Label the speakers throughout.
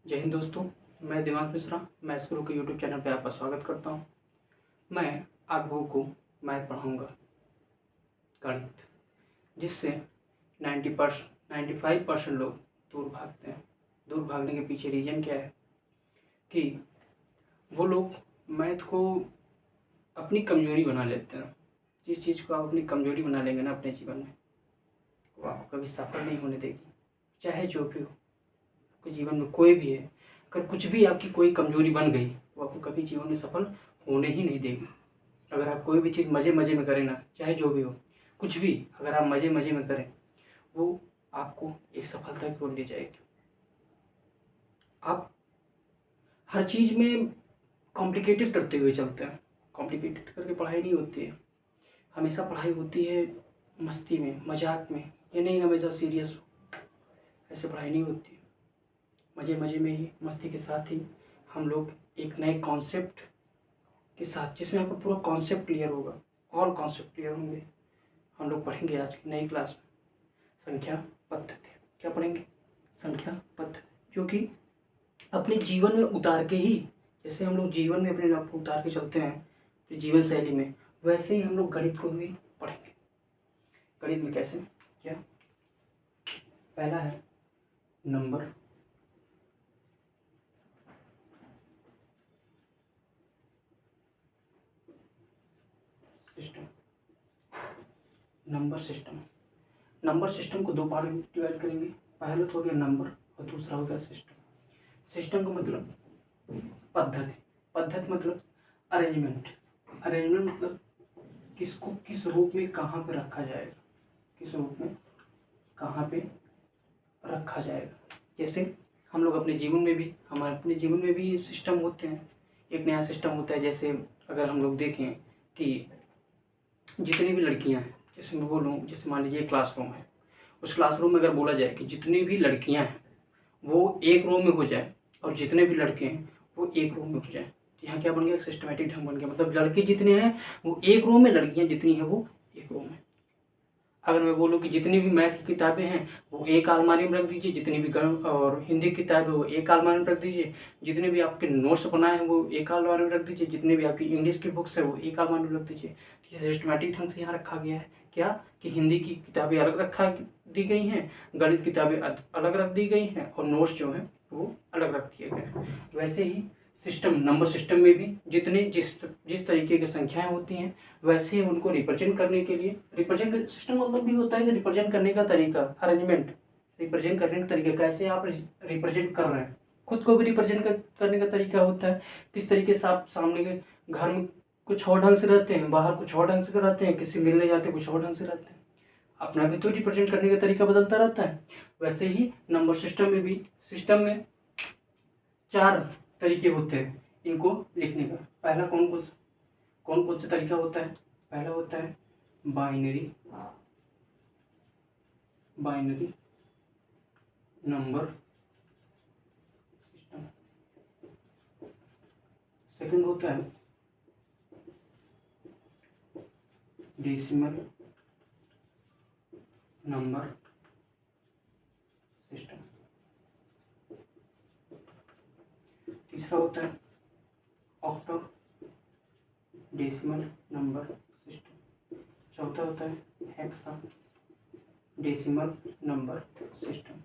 Speaker 1: जय हिंद दोस्तों। मैं दिमाग मिश्रा मैथ्स गुरु के यूट्यूब चैनल पे आपका स्वागत करता हूँ। मैं आप लोगों को मैथ पढ़ाऊँगा, गणित, जिससे 95% लोग दूर भागते हैं। दूर भागने के पीछे रीज़न क्या है कि वो लोग मैथ को अपनी कमज़ोरी बना लेते हैं। जिस चीज़ को आप अपनी कमज़ोरी बना लेंगे ना अपने जीवन में, वो आपको कभी सफल नहीं होने देगी। चाहे जो भी हो, आपके जीवन में कोई भी है, अगर कुछ भी आपकी कोई कमज़ोरी बन गई, वो आपको कभी जीवन में सफल होने ही नहीं देगी। अगर आप कोई भी चीज़ मज़े मज़े में करें ना, चाहे जो भी हो, कुछ भी अगर आप मज़े मज़े में करें, वो आपको एक सफलता की ओर ले जाएगी। आप हर चीज़ में कॉम्प्लिकेटेड करते हुए चलते हैं। कॉम्प्लिकेटेड करके पढ़ाई नहीं होती है। हमेशा पढ़ाई होती है मस्ती में, मजाक में। ये नहीं हमेशा सीरियस हो, ऐसे पढ़ाई नहीं होती है। मज़े मज़े में ही, मस्ती के साथ ही हम लोग एक नए कॉन्सेप्ट के साथ, जिसमें आपको पूरा कॉन्सेप्ट क्लियर होगा, ऑल कॉन्सेप्ट क्लियर होंगे, हम लोग पढ़ेंगे आज की नई क्लास में संख्या पद्धति। क्या पढ़ेंगे? संख्या पद्धति, जो कि अपने जीवन में उतार के ही, जैसे हम लोग जीवन में अपने आप को उतार के चलते हैं अपनी जीवन शैली में, वैसे ही हम लोग गणित को भी पढ़ेंगे। गणित में कैसे? क्या पहला है number system. Number system, number system को दो पार्ट में डिवाइड करेंगे। पहला तो हो गया नंबर और दूसरा हो गया सिस्टम। सिस्टम का मतलब पद्धति, पद्धति मतलब अरेंजमेंट। अरेंजमेंट मतलब किसको किस रूप में कहाँ पे रखा जाएगा, किस रूप में कहाँ पे रखा जाएगा। जैसे हम लोग अपने जीवन में भी, हमारे अपने जीवन में भी सिस्टम होते हैं। एक नया सिस्टम होता है। जैसे अगर हम लोग देखें कि जितनी भी लड़कियां हैं, जैसे मैं बोलूँ, जैसे मान लीजिए क्लासरूम है, उस क्लासरूम में अगर बोला जाए कि जितनी भी लड़कियां हैं वो एक रूम में हो जाए और जितने भी लड़के हैं वो एक रूम में हो जाए, तो यहाँ क्या बन गया? एक सिस्टमेटिक ढंग बन गया। मतलब लड़के जितने हैं वो एक रूम में, लड़कियां जितनी हैं वो एक रूम में। अगर मैं बोलूँ कि जितनी भी मैथ की किताबें हैं वो एक अलमारी में रख दीजिए, जितनी भी और हिंदी की किताबें वो एक अलमारी में रख दीजिए, जितने भी आपके नोट्स बनाए हैं वो एक अलमारी में रख दीजिए, जितने भी आपकी इंग्लिश की बुक्स है वो एक अलमारी में रख दीजिए। तो ये सिस्टमेटिक ढंग से यहाँ रखा गया है। क्या कि हिंदी की किताबें अलग रखा दी गई हैं, गणित किताबें अलग रख दी गई हैं और नोट्स जो हैं वो अलग रख दिए गए हैं। वैसे ही सिस्टम, नंबर सिस्टम में भी जितने जिस जिस तरीके की संख्याएं होती हैं, वैसे ही उनको रिप्रेजेंट करने के लिए, रिप्रेजेंट सिस्टम मतलब भी होता है कि रिप्रेजेंट करने का तरीका, अरेंजमेंट, रिप्रेजेंट करने का तरीका, कैसे आप रिप्रेजेंट कर रहे हैं। खुद को भी रिप्रेजेंट करने का तरीका होता है, किस तरीके से आप सामने के घर में कुछ और ढंग से रहते हैं, बाहर कुछ और ढंग से रहते हैं, किसी मिलने जाते हैं कुछ और ढंग से रहते हैं। अपना भी तो रिप्रेजेंट करने का तरीका बदलता रहता है। वैसे ही नंबर सिस्टम में भी, सिस्टम में 4 तरीके होते हैं इनको लिखने का। पहला कौन कौन सा तरीका होता है? पहला होता है binary, binary number system. Second होता है डेसिमल नंबर सिस्टम। तीसरा होता है ऑक्टो डेसिमल नंबर सिस्टम। चौथा होता है हेक्सा डेसिमल नंबर सिस्टम।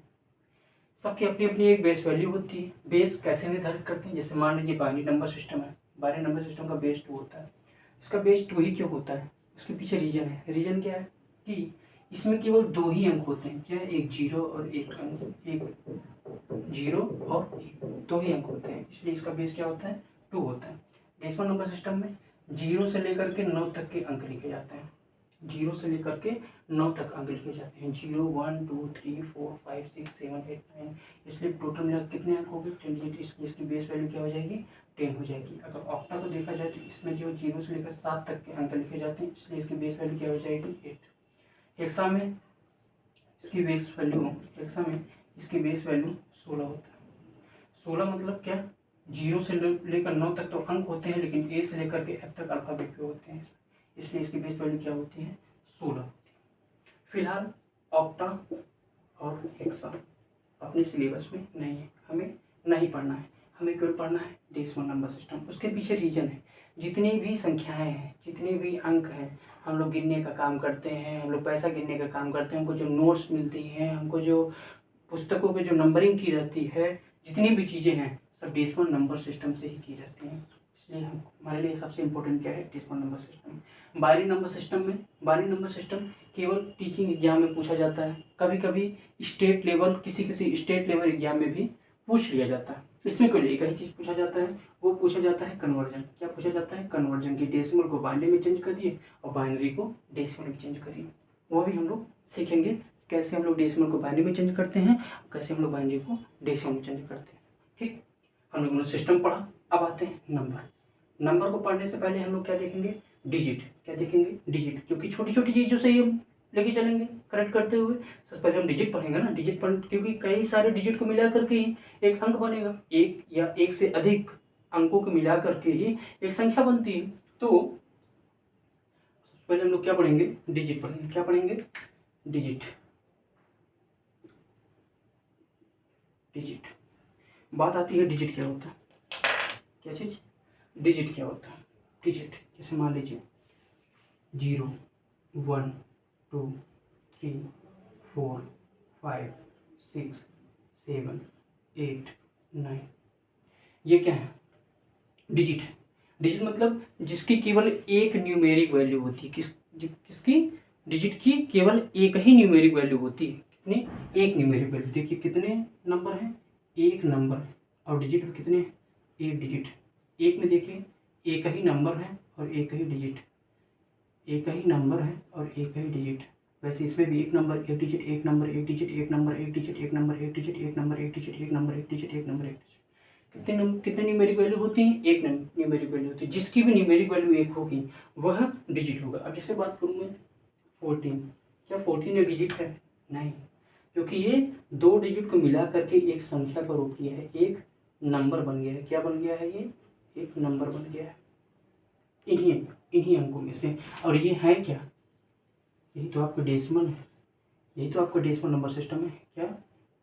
Speaker 1: सबकी अपनी अपनी एक बेस वैल्यू होती है। बेस कैसे निर्धारित करते हैं? जैसे मान लीजिए बाइनरी नंबर सिस्टम है, बाइनरी नंबर सिस्टम का बेस 2 होता है। इसका बेस 2 ही क्यों होता है? उसके पीछे रीजन है। रीजन क्या है कि इसमें केवल 2 ही अंक होते हैं। क्या? एक जीरो और एक अंक, एक जीरो और एक, 2 ही अंक होते हैं, इसलिए इसका बेस क्या होता है? 2 होता है। डेसिमल नंबर सिस्टम में 0 से लेकर के 9 तक के अंक लिखे जाते हैं। 0 से लेकर के 9 तक अंक लिखे जाते हैं। 0 1 2 3 4 5 6 7 8 9, इसलिए टोटल मिला कितने अंक हो गए? 28। इसकी बेस वैल्यू क्या हो जाएगी? 10 हो जाएगी। अगर ऑक्टा को देखा जाए तो इसमें जो 0 से लेकर 7 तक के अंक लिखे जाते हैं, इसलिए इसकी बेस वैल्यू क्या हो जाएगी? 8। हेक्सा में इसकी बेस वैल्यू, हेक्सा में इसकी बेस वैल्यू 16 होता है। 16 मतलब क्या? 0 से लेकर 9 तक तो अंक होते हैं, लेकिन ए से लेकर के एफ तक अल्फाबेट पे होते हैं, इसलिए इसकी बेस वैल्यू क्या होती है? 16 होती है। फिलहाल ऑक्टा और हेक्सा अपने सिलेबस में नहीं है, हमें नहीं ही पढ़ना है, हमें केवल पढ़ना है डेसिमल नंबर सिस्टम। उसके पीछे रीजन है, जितनी भी संख्याएं हैं, जितने भी अंक हैं, हम लोग गिनने का काम करते हैं, हम लोग पैसा गिनने का काम करते हैं, हमको जो नोट्स मिलती हैं, हमको जो पुस्तकों पे जो नंबरिंग की रहती है, जितनी भी चीज़ें हैं सब डेसिमल नंबर सिस्टम से ही की जाती हैं। इसलिए हमारे लिए सबसे इम्पोर्टेंट क्या है, decimal number system. Binary number system में, बाइनरी नंबर सिस्टम केवल टीचिंग एग्जाम में पूछा जाता है, कभी कभी स्टेट लेवल, किसी किसी स्टेट लेवल एग्जाम में भी पूछ लिया जाता है। इसमें केवल एक ही चीज़ पूछा जाता है, वो पूछा जाता है कन्वर्जन। क्या पूछा जाता है, कन्वर्जन की डेसिमल को बाइनरी में चेंज करिए और बाइनरी को डेसिमल में चेंज करिए। वो भी हम लोग सीखेंगे कैसे हम लोग डेसिमल को बाइनरी में चेंज करते हैं, कैसे हम लोग बाइनरी को डेसिमल में चेंज करते हैं। ठीक, हम लोगों ने सिस्टम पढ़ा। अब आते हैं नंबर। नंबर को पढ़ने से पहले हम लोग क्या देखेंगे, डिजिट। क्या देखेंगे, डिजिट, क्योंकि छोटी छोटी चीज़ों से ही हम लेके चलेंगे करेक्ट करते हुए। सबसे पहले हम डिजिट पढ़ेंगे ना, डिजिट पढ़, क्योंकि कई सारे डिजिट को मिला करके ही एक अंक बनेगा, एक या एक से अधिक अंकों को मिला करके ही एक संख्या बनती है। तो पहले हम लोग क्या पढ़ेंगे, डिजिट पढ़ेंगे। क्या पढ़ेंगे, डिजिट। डिजिट, बात आती है डिजिट क्या होता है, क्या चीज़, डिजिट क्या होता है। डिजिट जैसे मान लीजिए 0 1 2 3 4 5 6 7 8 9, ये क्या है, डिजिट। डिजिट मतलब जिसकी केवल एक न्यूमेरिक वैल्यू होती है। किसकी, डिजिट की केवल एक ही न्यूमेरिक वैल्यू होती है। कितनी, एक न्यूमेरिक वैल्यू। देखिए कितने नंबर हैं, एक नंबर, और डिजिट में कितने, एक डिजिट। एक में देखिए एक ही नंबर है और एक ही डिजिट, एक ही नंबर है और एक ही डिजिट। वैसे इसमें भी एक नंबर एक डिजिट, एक नंबर एक डिजिट, एक नंबर एक डिजिट, एक नंबर एक डिजिट, एक नंबर एक डिजिट, एक नंबर एक डिजिट, एक नंबर एक डिजिट। कितने न्यूमेरिक वैल्यू होती है, एक न्यूमेरिक वैल्यू होती है। जिसकी भी न्यूमेरिक वैल्यू एक होगी वह डिजिट होगा। अब जैसे बात करूँ मैं 14, क्या 14 एक डिजिट है, नहीं, क्योंकि ये दो डिजिट को मिला करके एक संख्या का रूप लिया है, एक नंबर बन गया है। क्या बन गया है, ये एक नंबर बन गया है इन्हीं अंकों में से। और ये है क्या, यही तो आपका डेसिमल है, यही तो आपका डेसिमल नंबर सिस्टम है। क्या,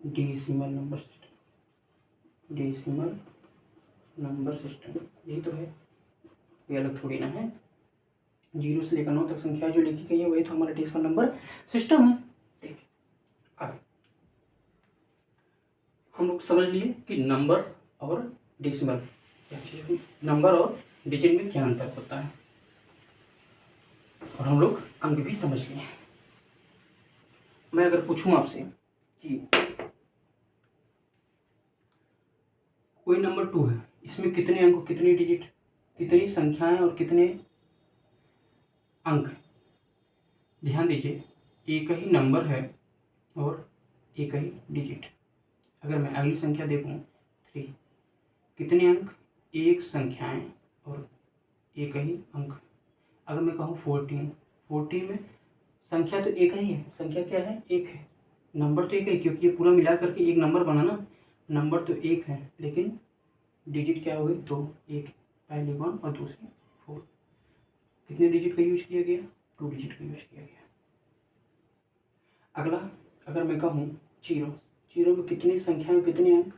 Speaker 1: decimal number system, decimal number system यही तो है, ये अलग थोड़ी ना है। 0 से लेकर 9 तक संख्या जो लिखी गई है वही तो हमारा डेसिमल नंबर सिस्टम है। देखिए अब हम लोग समझ लिए कि नंबर और डेसिमल क्या चीज़, नंबर और डिजिट में क्या अंतर होता है, और हम लोग अंक भी समझ लिए। मैं अगर पूछूं आपसे कि कोई नंबर 2 है, इसमें कितने अंक, कितनी डिजिट, कितनी संख्याएं और कितने अंक, ध्यान दीजिए एक ही नंबर है और एक ही डिजिट। अगर मैं अगली संख्या देखूं 3, कितने अंक, एक संख्याएं और एक ही अंक। अगर मैं कहूँ 14 में संख्या तो एक ही है, संख्या क्या है, एक है, नंबर तो एक है, क्योंकि ये पूरा मिला करके एक नंबर बना ना, नंबर तो एक है, लेकिन डिजिट क्या हो गई, दो, एक पहली 1 और दूसरी 4। कितने डिजिट का यूज किया गया, 2 डिजिट का यूज किया गया। अगला अगर मैं कहूँ 0 में कितनी संख्याएं, कितने अंक,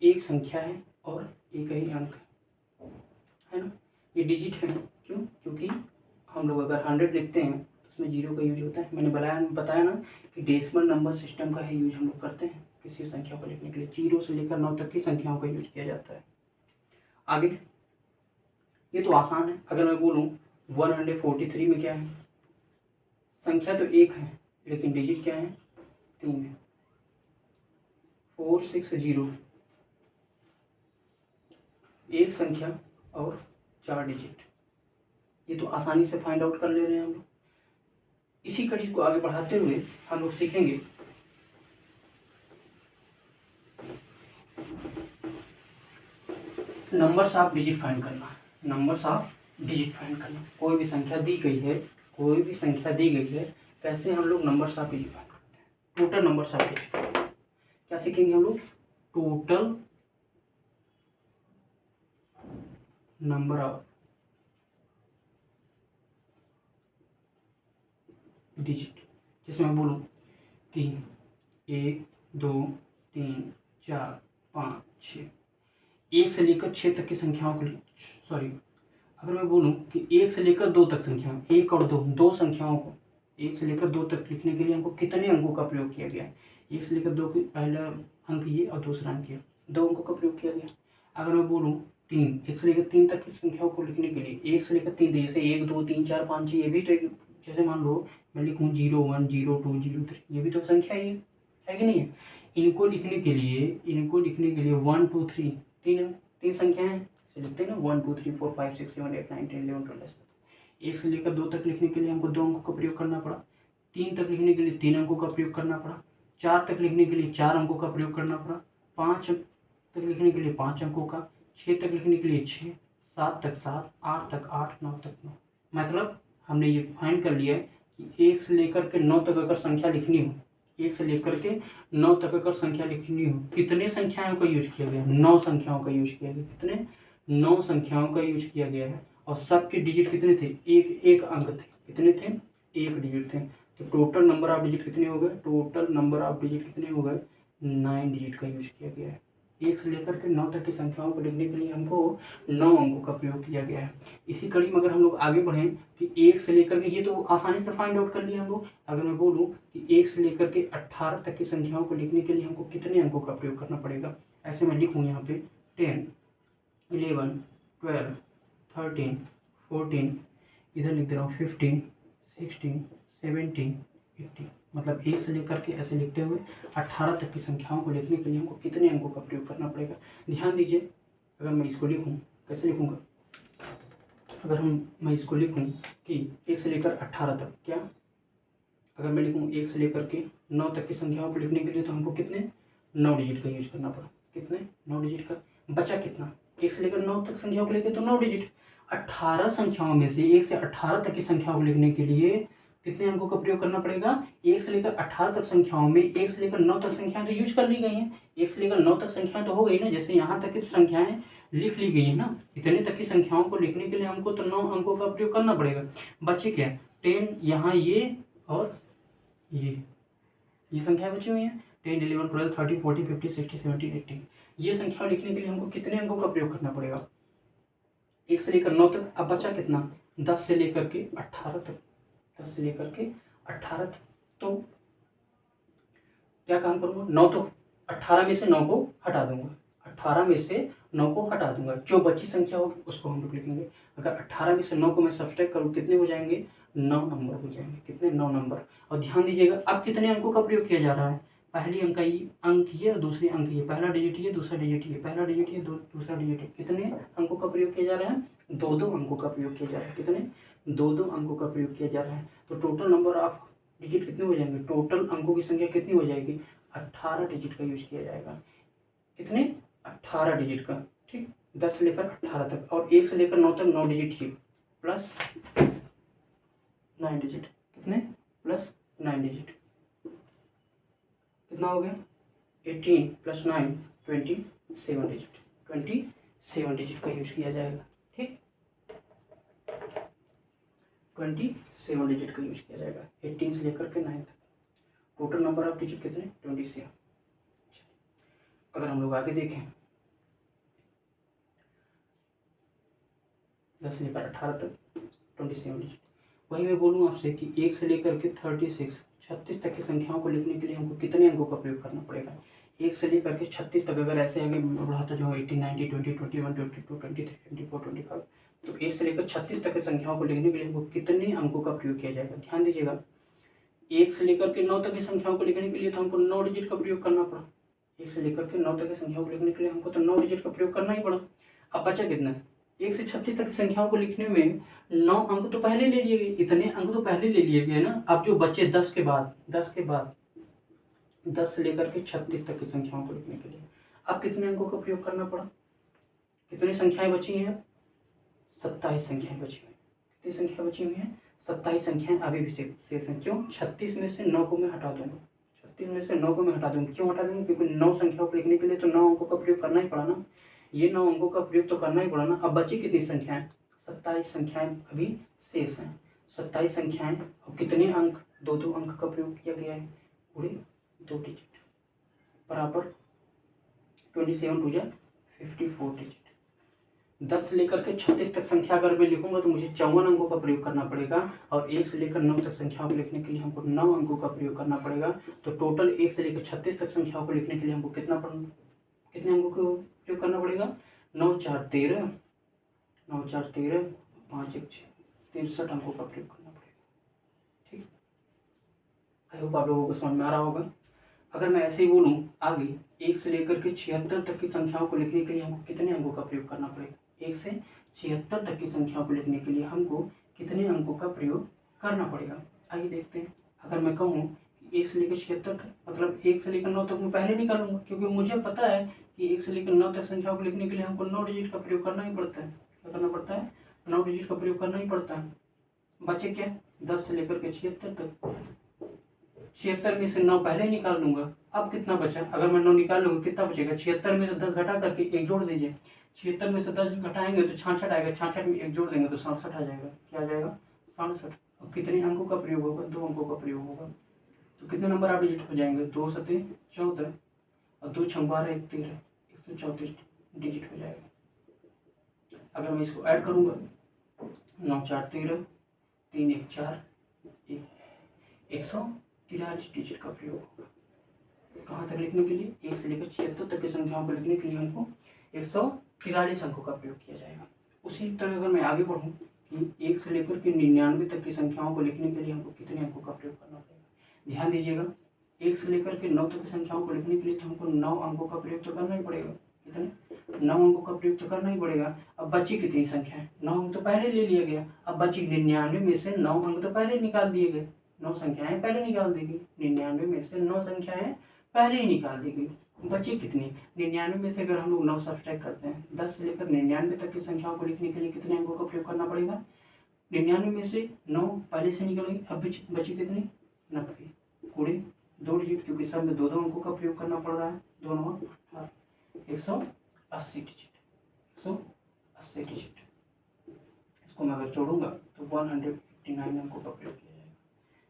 Speaker 1: एक संख्या है और एक ही अंक है ना, ये डिजिट है। क्यों, क्योंकि हम लोग अगर 100 लिखते हैं तो उसमें 0 का यूज होता है। मैंने बताया ना कि डेसिमल नंबर सिस्टम का ही यूज हम लोग करते हैं किसी संख्या को लिखने के लिए। 0 से लेकर 9 तक की संख्याओं का यूज किया जाता है। आगे ये तो आसान है। अगर मैं बोलूँ 143 में क्या है, संख्या तो एक है लेकिन डिजिट क्या है, 3 है। 460, एक संख्या और 4 डिजिट। ये तो आसानी से फाइंड आउट कर ले रहे हैं हम लोग। इसी कड़ी को आगे बढ़ाते हुए हम लोग सीखेंगे नंबर्स ऑफ डिजिट फाइंड करना। नंबर्स ऑफ डिजिट फाइंड करना, कोई भी संख्या दी गई है, कोई भी संख्या दी गई है, कैसे हम लोग नंबर्स ऑफ डिजिट फाइंड करते हैं। टोटल नंबर्स ऑफ डिजिट क्या सीखेंगे हम लोग, टोटल नंबर ऑफ डिजिट। जैसे मैं बोलूँ कि 1 2 3 4 5 6। 1 से लेकर 6 तक की संख्याओं को सॉरी, अगर मैं बोलूँ कि 1 से लेकर 2 तक संख्या, 1 और 2 संख्याओं को 1 से लेकर 2 तक लिखने के लिए हमको कितने अंकों का प्रयोग किया गया है? 1 से लेकर 2 की पहला अंक ये और दूसरा अंक ये, 2 अंकों का प्रयोग किया गया। अगर मैं बोलूँ 3, 1 से लेकर 3 तक की संख्याओं को लिखने के लिए 1 से लेकर 3, जैसे 1 2 3 4 5 6, ये भी तो एक, जैसे मान लो मैं लिखूँ 0 1 0 2 0 3, ये भी तो संख्या ही है कि नहीं है? इनको लिखने के लिए 1 2 3 तीन संख्याएं लिखते हैं ना, 1 2 3 4 5 6 7 8 9 10 11 12 13। 1 से लेकर 2 तक लिखने के लिए हमको 2 अंकों का प्रयोग करना पड़ा। 3 तक लिखने के लिए 3 अंकों का प्रयोग करना पड़ा। 4 तक लिखने के लिए 4 अंकों का प्रयोग करना पड़ा। 5 तक लिखने के लिए 5 अंकों का। 6 तक लिखने के लिए 6, 7 तक 7, 8 तक 8, 9 तक 9। मतलब हमने ये फाइंड कर लिया है कि 1 से लेकर के 9 तक अगर संख्या लिखनी हो, 1 से लेकर के 9 तक अगर संख्या लिखनी हो, कितने संख्याओं का यूज किया गया? 9 संख्याओं का यूज किया गया। कितने? 9 संख्याओं का यूज किया गया है। और सबके डिजिट कितने थे? एक अंक थे। कितने थे? 1 डिजिट थे। तो टोटल नंबर ऑफ डिजिट कितने हो गए? टोटल नंबर ऑफ डिजिट कितने हो गए? 9 डिजिट का यूज किया गया है। 1 से लेकर के 9 तक की संख्याओं को लिखने के लिए हमको 9 अंकों का प्रयोग किया गया है। इसी कड़ी में अगर हम लोग आगे बढ़ें कि 1 से लेकर के, ये तो आसानी से फाइंड आउट कर लिया हम लोग। अगर मैं बोलूँ कि 1 से लेकर के 18 तक की संख्याओं को लिखने के लिए हमको कितने अंकों का प्रयोग करना पड़ेगा? ऐसे मैं लिखूँ यहाँ पे 10 11 12 13 14, इधर लिख दे रहा हूँ 15 16 17 18। मतलब 1 से लेकर के ऐसे लिखते हुए 18 तक की संख्याओं को लिखने के लिए हमको कितने अंकों का प्रयोग करना पड़ेगा? ध्यान दीजिए, अगर मैं इसको लिखूँ, कैसे लिखूँगा? अगर मैं इसको लिखूँ कि 1 से लेकर 18 तक, क्या अगर मैं लिखूँ 1 से लेकर के 9 तक की संख्याओं को लिखने के लिए, तो हमको कितने? 9 डिजिट का यूज करना पड़ा। कितने? 9 डिजिट का। बचा कितना? 1 से लेकर 9 तक संख्याओं को लिखे तो 9 डिजिट। 18 संख्याओं में से 1 से 18 तक की संख्याओं को लिखने के लिए कितने अंकों का प्रयोग करना पड़ेगा? 1 से लेकर 18 तक संख्याओं में 1 से लेकर 9 तक संख्याएं तो यूज कर ली गई हैं। 1 से लेकर 9 तक संख्याएं तो हो गई ना, जैसे यहाँ तक की तो संख्याएं लिख ली गई है ना। इतने तक की संख्याओं को लिखने के लिए हमको तो 9 अंकों का प्रयोग करना पड़ेगा। बचे क्या? 10, यहाँ ये और ये संख्या बची हुई है 10 11 12 13 14 15 16 17 18। ये संख्या लिखने के लिए हमको कितने अंकों का प्रयोग करना पड़ेगा? 1 से लेकर 9 तक। अब बचा कितना? 10 से लेकर के 18 तक। 10 से लेकर के 18 तक। तो क्या काम करूँगा? 9 तो 18 में से 9 को हटा दूंगा। 18 में से 9 को हटा दूंगा, जो बची संख्या होगी उसको हम लोग लिखेंगे। अगर 18 में से 9 को मैं सब्सट्रैक्ट करूँ, कितने हो जाएंगे? 9 नंबर हो जाएंगे। कितने? 9 नंबर। और ध्यान दीजिएगा, अब कितने अंकों का प्रयोग किया जा रहा है? पहली अंक ये और दूसरी अंक ये। पहला डिजिट ये, दूसरा डिजिट ये। पहला डिजिट ये, दूसरा डिजिट ये। कितने अंकों का प्रयोग किया जा रहा है? 2 अंकों का प्रयोग किया जा रहा है। कितने? 2 अंकों का प्रयोग किया जा रहा है। तो टोटल नंबर ऑफ डिजिट कितने हो जाएंगे? टोटल अंकों की संख्या कितनी हो जाएगी? 18 डिजिट का यूज किया जाएगा। कितने? 18 डिजिट का। ठीक, 10 से लेकर 18 तक। और 1 से लेकर 9 तक 9 डिजिट ही प्लस 9 डिजिट। कितने? Plus 9 digit. कितना हो गया? 18 प्लस 9 27 डिजिट। 27 डिजिट का यूज किया जाएगा। ठीक, 27 डिजिट का यूज किया जाएगा 18 से लेकर के 9 तक। टोटल नंबर ऑफ डिजिट कितने? 27। अगर हम लोग आगे देखें 10 से लेकर 18 तक 27 डिजिट। वही मैं बोलूँ आपसे कि 1 से लेकर के 36 तक की संख्याओं को लिखने के लिए हमको कितने अंकों का प्रयोग करना पड़ेगा? 1 से लेकर के 36 तक अगर ऐसे आगे बढ़ाता जाऊँ 18 19 20 21 22 23 24 25, तो 1 से लेकर 36 तक की संख्याओं को लिखने के लिए हमको कितने अंकों का प्रयोग किया जाएगा? ध्यान दीजिएगा, 1 से लेकर के 9 तक की संख्याओं को लिखने के लिए तो हमको 9 डिजिट का प्रयोग करना पड़ा। 1 से लेकर के 9 तक की संख्याओं को लिखने के लिए हमको तो 9 डिजिट का प्रयोग करना ही पड़ा। अब बचा कितना? 1 से 36 तक की संख्याओं को लिखने में 9 अंक तो पहले ले लिए गए। इतने अंक तो पहले ले लिए गए ना। अब जो बचे 10 के बाद 10 से लेकर के 36 तक की संख्याओं को लिखने के लिए अब कितने अंकों का प्रयोग करना पड़ा? कितनी संख्याएं बची हैं? 27 संख्याएं बची हुई। कितनी संख्या बची हुई हैं? 27 संख्याएं अभी भी शेष हैं। क्यों? 36 में से 9 को मैं हटा दूंगा। 36 में से 9 को मैं हटा दूंगा। क्यों हटा दूंगा? क्योंकि 9 संख्याओं को लिखने के लिए तो 9 अंकों का प्रयोग करना ही पड़ा ना। ये 9 अंकों का प्रयोग तो करना ही पड़ा ना। अब बची कितनी संख्याएं? 27 संख्याएं अभी शेष हैं। 27 संख्याएं और कितने अंक? 2 अंक का प्रयोग किया गया है। पूरे 2 डिजिट बराबर 27 टू जा 54 डिजिट। 10 से लेकर के 36 तक संख्या अगर मैं लिखूंगा तो मुझे 54 अंकों का प्रयोग करना पड़ेगा, और 1 से लेकर 9 तक संख्याओं को लिखने के लिए हमको 9 अंकों का प्रयोग करना पड़ेगा। तो टोटल 1 से लेकर 36 तक संख्याओं को लिखने के लिए हमको कितने अंकों का प्रयोग करना पड़ेगा? 9 4 13, 9 4 13, 5 1 6, 63 अंकों का प्रयोग करना पड़ेगा। ठीक, आई होप आप लोगों को समझ में आ रहा होगा। अगर मैं ऐसे ही बोलूँ आगे, 1 से लेकर के 76 तक की संख्याओं को लिखने के लिए हमको कितने अंकों का प्रयोग करना पड़ेगा? 1 से 76 तक की संख्याओं को लिखने के लिए हमको कितने अंकों का प्रयोग करना पड़ेगा? आइए देखते हैं। अगर मैं कहूँ कि 1 से लेकर 76 तक, मतलब 1 से लेकर 9 तक मैं पहले निकालूंगा, क्योंकि मुझे पता है कि 1 से लेकर 9 तक संख्याओं को लिखने के लिए हमको 9 डिजिट का प्रयोग करना ही पड़ता है। क्या करना पड़ता है? 9 डिजिट का प्रयोग करना ही पड़ता है। बचे क्या? 10 से लेकर के 76 तक। 76 में से 9 पहले ही निकाल लूंगा। अब कितना बचा? अगर मैं 9 निकाल लूंगा कितना बचेगा? 76 में से 10 घटा करके 1 जोड़ दीजिए। 76 में से 10 घटाएंगे तो 66 आएगा। 66 में 1 जोड़ देंगे तो 67 आ जाएगा। क्या आ जाएगा? 67। और कितने अंकों का प्रयोग होगा? 2 अंकों का प्रयोग होगा। तो कितने नंबर आप डिजिट हो जाएंगे? 2 सते 14 और 2 छंग 12 1 13, 134 डिजिट हो जाएगा। अगर मैं इसको ऐड करूंगा, 9 4 13, 3 1 4, 143 डिजिट का प्रयोग होगा। कहाँ तक लिखने के लिए? 1 से लेकर 76 तक की संख्याओं को लिखने के लिए हमको 143 अंकों का प्रयोग किया जाएगा। उसी तरह अगर मैं आगे बढ़ूँ कि 1 से लेकर के 99 तक की संख्याओं को लिखने के लिए हमको कितने अंकों का प्रयोग करना पड़ेगा? ध्यान दीजिएगा, 1 से लेकर के 9 तक की संख्याओं को लिखने के लिए तो हमको 9 अंकों का प्रयोग तो करना ही पड़ेगा। कितने? 9 अंकों का प्रयोग तो करना ही पड़ेगा। अब बची कितनी संख्या है? 9 अंक तो पहले ले लिया गया। अब बची 99 में से 9 अंक तो पहले निकाल दिए गए। 9 संख्याएं पहले निकाल दी गई। 99 में से 9 संख्याएं पहले ही निकाल दी गई। बची कितनी? 99 में से अगर हम लोग 9 सब्ट्रैक्ट करते हैं, 10 से लेकर 99 तक की संख्याओं को लिखने के लिए कितने अंकों का प्रयोग करना पड़ेगा? 99 में से 9 पहले से निकल गई। अब बची कितनी? 90। पूरे 2 डिजिट, क्योंकि सब में 2 अंकों का प्रयोग करना पड़ रहा है। 2 9 18, 180 डिजिट। 180 डिजिट। इसको मैं अगर जोड़ूंगा तो 189 अंकों का प्रयोग किया जाएगा।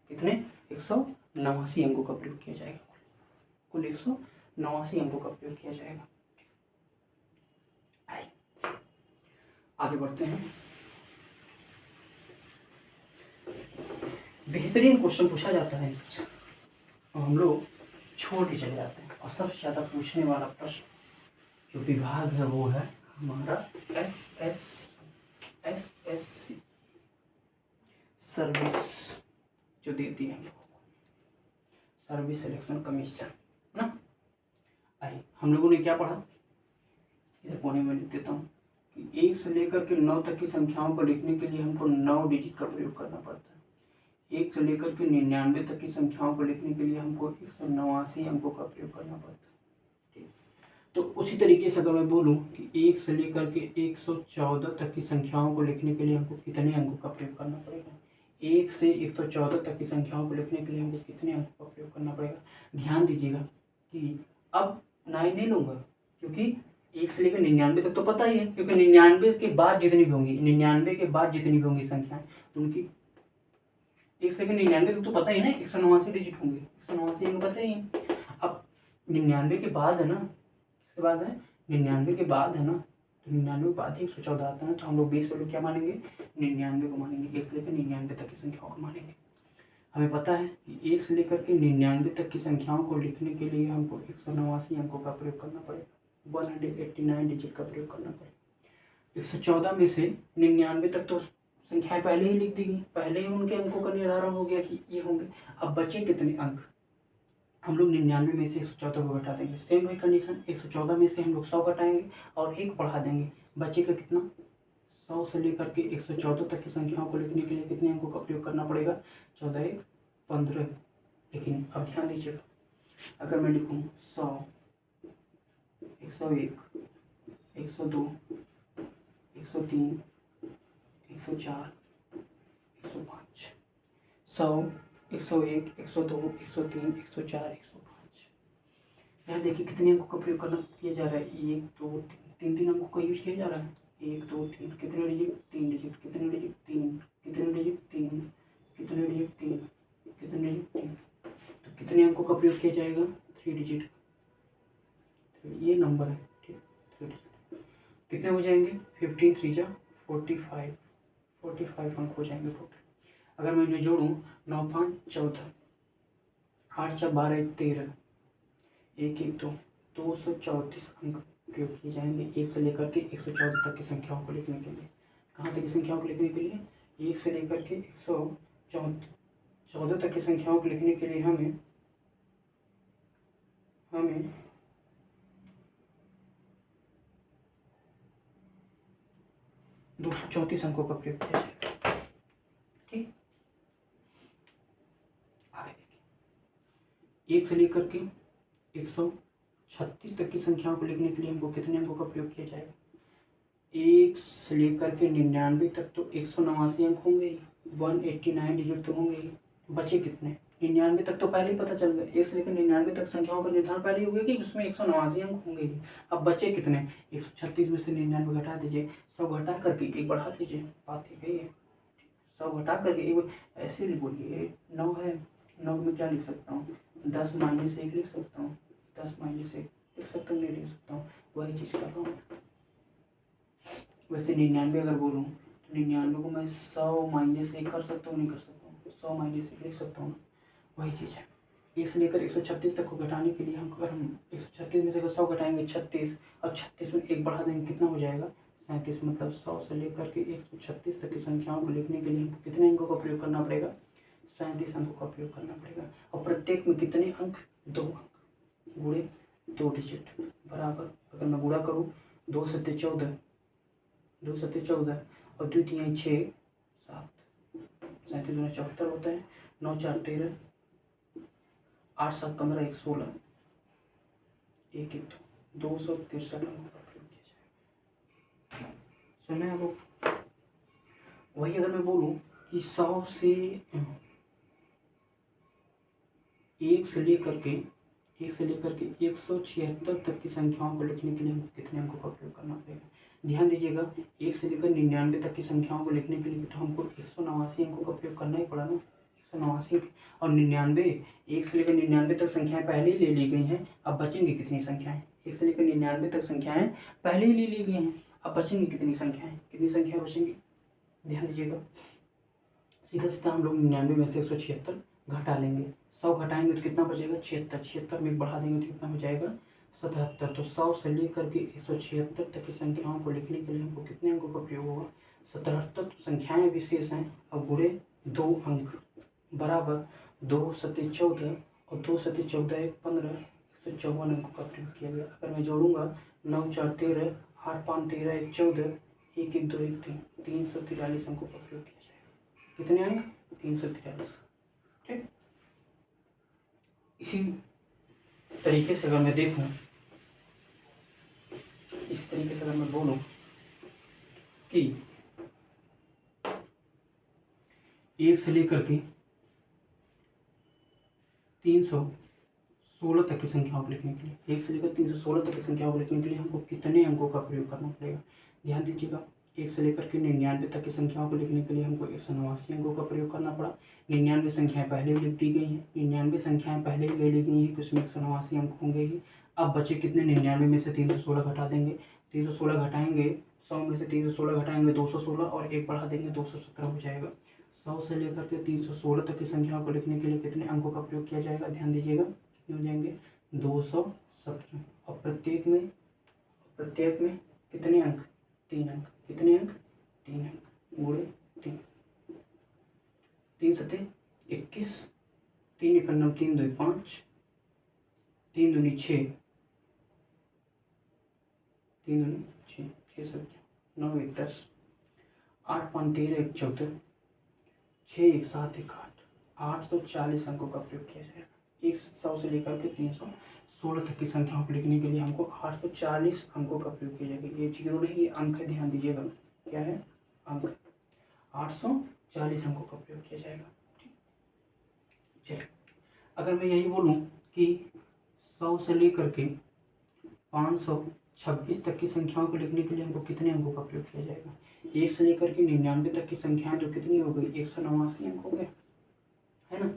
Speaker 1: कितने? 189 अंकों का प्रयोग किया जाएगा। कुल 189 अंकों का प्रयोग किया जाएगा। आगे बढ़ते हैं। बेहतरीन क्वेश्चन पूछा जाता है इससे, और हम लोग छोड़ के चले जाते हैं। और सबसे ज़्यादा पूछने वाला प्रश्न जो विभाग है वो है हमारा SSC सर्विस, जो देती है सर्विस सिलेक्शन कमीशन ना। आइए, हम लोगों ने क्या पढ़ा? इधर कोने में लिख देता हूँ कि 1 से लेकर के 9 तक की संख्याओं को लिखने के लिए हमको 9 डिजिट का प्रयोग करना पड़ता है। 1 से लेकर के 99 तक की संख्याओं को लिखने के लिए हमको 189 अंकों का प्रयोग करना पड़ता है। ठीक, तो उसी तरीके से अगर मैं बोलूँ कि 1 से लेकर के 114 तक की संख्याओं को लिखने के लिए हमको कितने अंकों का प्रयोग करना पड़ेगा? 1 से 114 तक की संख्याओं को लिखने के लिए हमको कितने अंकों का प्रयोग करना पड़ेगा? ध्यान दीजिएगा कि अब 9 नहीं लूँगा, क्योंकि 1 से लेकर 99 तक तो पता ही है, क्योंकि 99 के बाद जितनी भी होंगी, 99 के बाद जितनी भी होंगी संख्याएं उनकी 1 से लेकर 99 तक तो पता ही है ना, 189 डिजिट होंगे। 189 इनको पता ही है। अब 99 के बाद है ना, किसके बाद है? 99 के बाद है ना, तो 99 के बाद ही 114 आता है। तो हम लोग बेस वैल्यू क्या मानेंगे? 99 को मानेंगे। 1 से लेकर 99 तक की संख्याओं को मानेंगे। हमें पता है कि 1 से लेकर के 99 तक की संख्याओं को लिखने के लिए हमको 189 अंकों का प्रयोग करना पड़ेगा। 189 डिजिट का प्रयोग करना पड़ेगा। 114 में से 99 तक तो संख्याएं पहले ही लिख दी गई, पहले ही उनके अंकों का निर्धारण हो गया कि ये होंगे। अब बचे कितने अंक? हम लोग 99 में से 114 को घटा देंगे। सेम वही कंडीशन, 114 में से हम लोग 100 घटाएंगे और 1 बढ़ा देंगे। बचेगा कितना? 100 से लेकर के 114 तक की संख्याओं को लिखने के लिए कितने अंकों का प्रयोग करना पड़ेगा? 14 1 15। लेकिन अब ध्यान दीजिएगा, अगर मैं लिखूँ 100, 101, 102, 103, 104, 105, 100, 101, 102, 103, 104, 105। यहाँ देखिए कितने अंकों का प्रयोग करना किया जा रहा है? 1 2 3 3 अंकों का यूज किया जा रहा है। 1 2 3, कितने डिजिट? 3 डिजिट। कितने डिजिट? 3। कितने डिजिट? 3। कितने डिजिट? 3। कितने डिजिट? 3। तो कितने अंकों का प्रयोग किया जाएगा? 3 डिजिट। ये नंबर है, ठीक, 3 डिजिट। कितने हो जाएंगे? 15 3 जा 45, 45 अंक हो जाएंगे टोटल। अगर मैं इन्हें जोड़ूँ, 9 5 14, 8 4 12 13, 1 1 2, 234 अंक प्रयोग किए जाएंगे 1 से लेकर के 114 तक की संख्याओं को लिखने के लिए। कहाँ तक की संख्याओं को लिखने के लिए? 1 से लेकर के 114 तक की संख्याओं को लिखने के लिए हमें 234 अंकों का प्रयोग किया जाएगा। ठीक, आगे देखिए, 1 से लेकर के 136 तक की संख्याओं को लिखने के लिए हमको कितने अंकों का प्रयोग किया जाएगा? 1 से लेकर के 99 तक तो 189 अंक होंगे ही, 189 डिजिट तो होंगे ही। बचे कितने? 99 तक तो पहले ही पता चल गया, 1 से लेकर 99 तक संख्याओं का निर्धारण पहले ही हो गया कि उसमें 189 अंक होंगे ही। अब बचे कितने? 136 में से 99 घटा दीजिए, 100 घटा करके 1 बढ़ा दीजिए, बात ही गई है। 100 घटा करके 1, ऐसे ही बोलिए, 9 है, 9 में क्या लिख सकता हूँ? 10 माइनस 1 लिख सकता हूँ, 10 माइनस 1 लिख सकता हूँ, नहीं लिख सकता हूँ, वही चीज़ कर रहा हूँ। वैसे 99 अगर बोलूँ तो 99 को मैं 100 माइनस 1 कर सकता हूँ, नहीं कर सकता हूँ? 100 माइनस 1 लिख सकता हूँ, वही चीज़ है। 1 से लेकर 136 तक को घटाने के लिए हम अगर हम 136 में से 100 घटाएंगे 36, और 36 में 1 बढ़ा देंगे, कितना हो जाएगा? 37। मतलब 100 से लेकर के 136 तक की संख्याओं को लिखने के लिए हमको कितने अंकों का प्रयोग करना पड़ेगा? 37 अंकों का प्रयोग करना पड़ेगा। और प्रत्येक में कितने अंक? 2 अंक गुणे 2 डिजिट बराबर, अगर मैं गुणा करूँ, 2 सत्ते 14, 2 सत्ते 14 और 2 3 6 7, 37 दूना 74 होता है, 9 4 13, 8 7 15 1 16, 1 1 263 अंकों का प्रयोग किया जाएगा। सुने आप लोग? वही अगर मैं बोलूँ कि 100 से 1 से लेकर के 176 तक की संख्याओं को लिखने के लिए हमको कितने अंकों का प्रयोग करना पड़ेगा? ध्यान दीजिएगा, 1 से लेकर 99 तक की संख्याओं को लिखने के लिए तो हमको 189 अंकों का प्रयोग करना ही पड़ा ना, 189। और 99, 1 से लेकर 99 तक संख्याएं पहले ही ले ली गई हैं, अब बचेंगी कितनी संख्याएं? 1 से लेकर 99 तक संख्याएं पहले ही ले ली गई हैं, अब बचेंगी कितनी संख्याएं? कितनी संख्याएं बचेंगी? ध्यान दीजिएगा, सीधा सीधा हम लोग 99 में से 176 घटा लेंगे, 100 घटाएंगे तो कितना बचेगा? 76, 76 में बढ़ा देंगे तो कितना हो जाएगा? 77। तो 100 से लेकर के 176 तक की संख्याओं को लिखने के लिए हमको कितने अंकों का प्रयोग होगा? 77। तो संख्याएं विशेष हैं, अब गुणे 2 अंक बराबर 2 सत्ते 14 और 2 सत्ते 14 1 15, 154 अंकों का प्रयोग किया गया। अगर मैं जोड़ूंगा, 9 4 13, 8 5 13 1 14, 1 1 2 1 3, 343 अंकों का प्रयोग किया जाएगा। कितने अंक? 343। ठीक, इसी तरीके से अगर मैं देखूं, इस तरीके से अगर मैं बोलूं कि 1 से लेकर के 316 तक की संख्याओं को लिखने के लिए, 1 से लेकर 316 तक की संख्याओं को लिखने के लिए हमको कितने अंकों का प्रयोग करना पड़ेगा? ध्यान दीजिएगा, 1 से लेकर के 99 तक की संख्याओं को लिखने के लिए हमको 189 अंकों का प्रयोग करना पड़ा। 99 संख्याएं पहले ही लिख दी गई हैं, 99 संख्याएं पहले ही ले ली गई हैं कि उसमें 189 अंक होंगे ही। अब बचे कितने? 99 में से 316 घटा देंगे, 316 घटाएंगे, 100 में से 316 घटाएंगे 216 और 1 बढ़ा देंगे 217 हो जाएगा। 100 से लेकर के 316 तक की संख्याओं को लिखने के लिए कितने अंकों का प्रयोग किया जाएगा? ध्यान दीजिएगा, कितने हो जाएंगे? 217। और प्रत्येक में कितने अंक? 3 अंक। कितने अंक? 3 अंक गुणे 3, 3 सत्ते 21, 3 1 9 3 2 5, 3 दूनी 6, 3 दूनी 6, 6 7 9 1 10, 8 5 13 1 14, 6 1 7 1 8, 840 अंकों का प्रयोग किया जाएगा। 100 से लेकर के 316 तक की संख्याओं को लिखने के लिए हमको 840 अंकों का प्रयोग किया जाएगा। ये जीरो नहीं, ये अंक है, ध्यान दीजिएगा, क्या है? अंक। 840 अंकों का प्रयोग किया जाएगा। ठीक, चलिए अगर मैं यही बोलूँ कि 100 से लेकर के 526 तक की संख्याओं को लिखने के लिए हमको कितने अंकों का प्रयोग किया जाएगा? 1 से लेकर के 99 तक की संख्याएं तो कितनी हो गई? 189 अंक हो गया, है ना?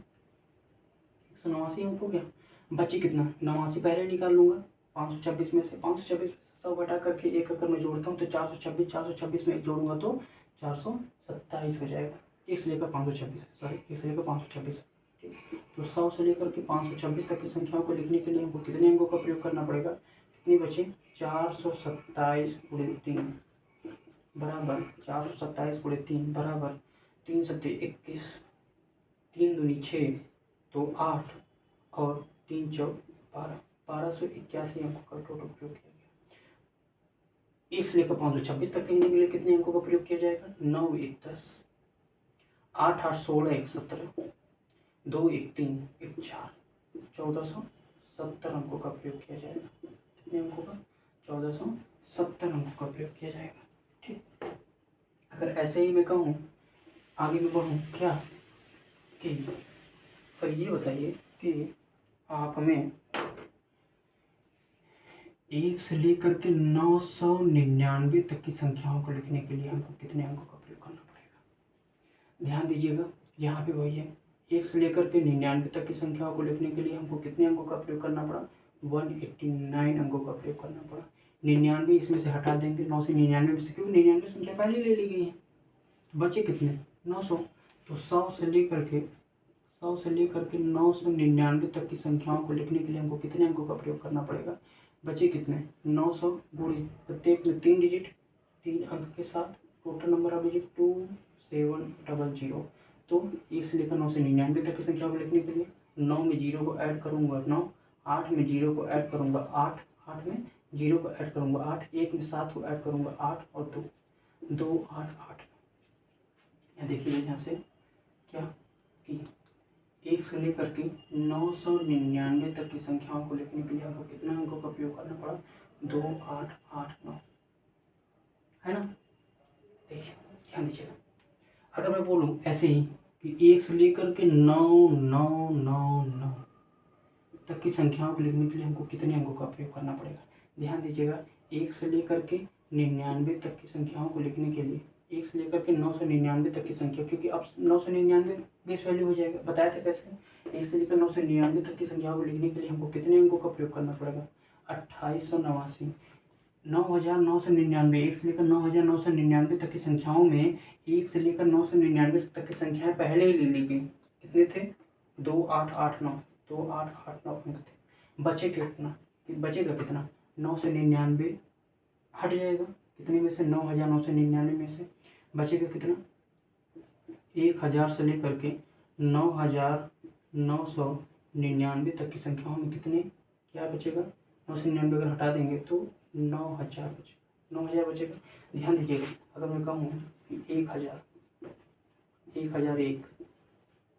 Speaker 1: 189 अंक हो गया। बची कितना? 89 पहले निकाल लूँगा, 526 में से 100 घटा करके एक अगर मैं जोड़ता हूँ तो 426 में एक जोड़ूंगा तो 427 हो जाएगा। एक से लेकर 526, सॉरी, एक से लेकर 526। ठीक, तो 100 से लेकर के 526 तक की संख्याओं को लिखने के लिए हमको कितने अंकों का प्रयोग करना पड़ेगा? कितनी बचे? 427 गुणे 3 बराबर 427 गुणे 3 बराबर 3 सत्ते 21, 3 दूनी 6, तो 8 और 3 चौक 12, 1281 अंकों का टोटल प्रयोग किया गया। एक से लेकर 526 तक लिखने के लिए कितने अंकों का प्रयोग किया जाएगा? 9 1 10, 8 8 16 1 17, 2 1 3 1 4, 1470 अंकों का प्रयोग किया जाएगा। कितने अंकों का? 1470 अंकों का प्रयोग किया जाएगा। ठीक, अगर ऐसे ही मैं कहूँ, आगे मैं बढ़ूँ क्या कि सर ये बताइए कि आप हमें 1 से लेकर के 999 तक की संख्याओं को लिखने के लिए हमको कितने अंकों का प्रयोग करना पड़ेगा? ध्यान दीजिएगा, यहाँ पे वही है, 1 से लेकर के 99 तक की संख्याओं को लिखने के लिए हमको कितने अंकों का प्रयोग करना पड़ा? 189 अंकों का प्रयोग करना पड़ा। 99 इसमें से हटा देंगे, 9 से 99 में से, क्योंकि 99 संख्या पहले ले ली गई है, बचे कितने? 900। तो 100 से लेकर के 999 तक की संख्याओं को लिखने के लिए हमको कितने अंकों का प्रयोग करना पड़ेगा? बचे कितने? 900 गुणे प्रत्येक में 3 डिजिट, 3 अंक के साथ टोटल नंबर ऑफ डिजिट 2700। तो 1 से लेकर 9 से 99 तक की संख्या को लिखने के लिए 9 में 0 को ऐड करूँगा 9, 8 में 0 को ऐड करूँगा 8, 8 में 0 को ऐड करूँगा 8, 1 में 7 को ऐड करूँगा 8 और 2, 2 8 8। यहाँ देखिए यहाँ से क्या कि 1 से लेकर के 999 तक की संख्याओं को लिखने के लिए हमको कितना अंकों का प्रयोग करना पड़ा? 2 8 8 9, है ना? देखिए ध्यान दीजिएगा, अगर मैं बोलूँ ऐसे ही कि 1 से लेकर के 9999 तक की संख्याओं को लिखने के लिए हमको कितने अंकों का प्रयोग करना पड़ेगा? ध्यान दीजिएगा, 1 से लेकर के 99 तक की संख्याओं को लिखने के लिए 1 से लेकर के 999 तक की संख्या, क्योंकि अब 999 बेस वैल्यू हो जाएगा, बताया था कैसे। 1 से लेकर 999 तक की संख्याओं को लिखने के लिए हमको कितने अंकों का प्रयोग करना पड़ेगा? 2889। 9999, 1 से लेकर 9999 तक की संख्याओं में 1 से लेकर 999 तक की संख्याएं पहले ही ले ली गई। कितने थे? 2889, 2889 अंक थे। बचेगा कितना? 9 से 99 हट जाएगा, कितने में से? 9999 में से बचेगा कितना? 1000 से लेकर के 9999 तक की संख्याओं में कितने क्या बचेगा? 9 से 99 अगर हटा देंगे तो 9000 बचेगा, 9000 बचेगा। ध्यान दीजिएगा, अगर मैं कहूँ 1000, 1001,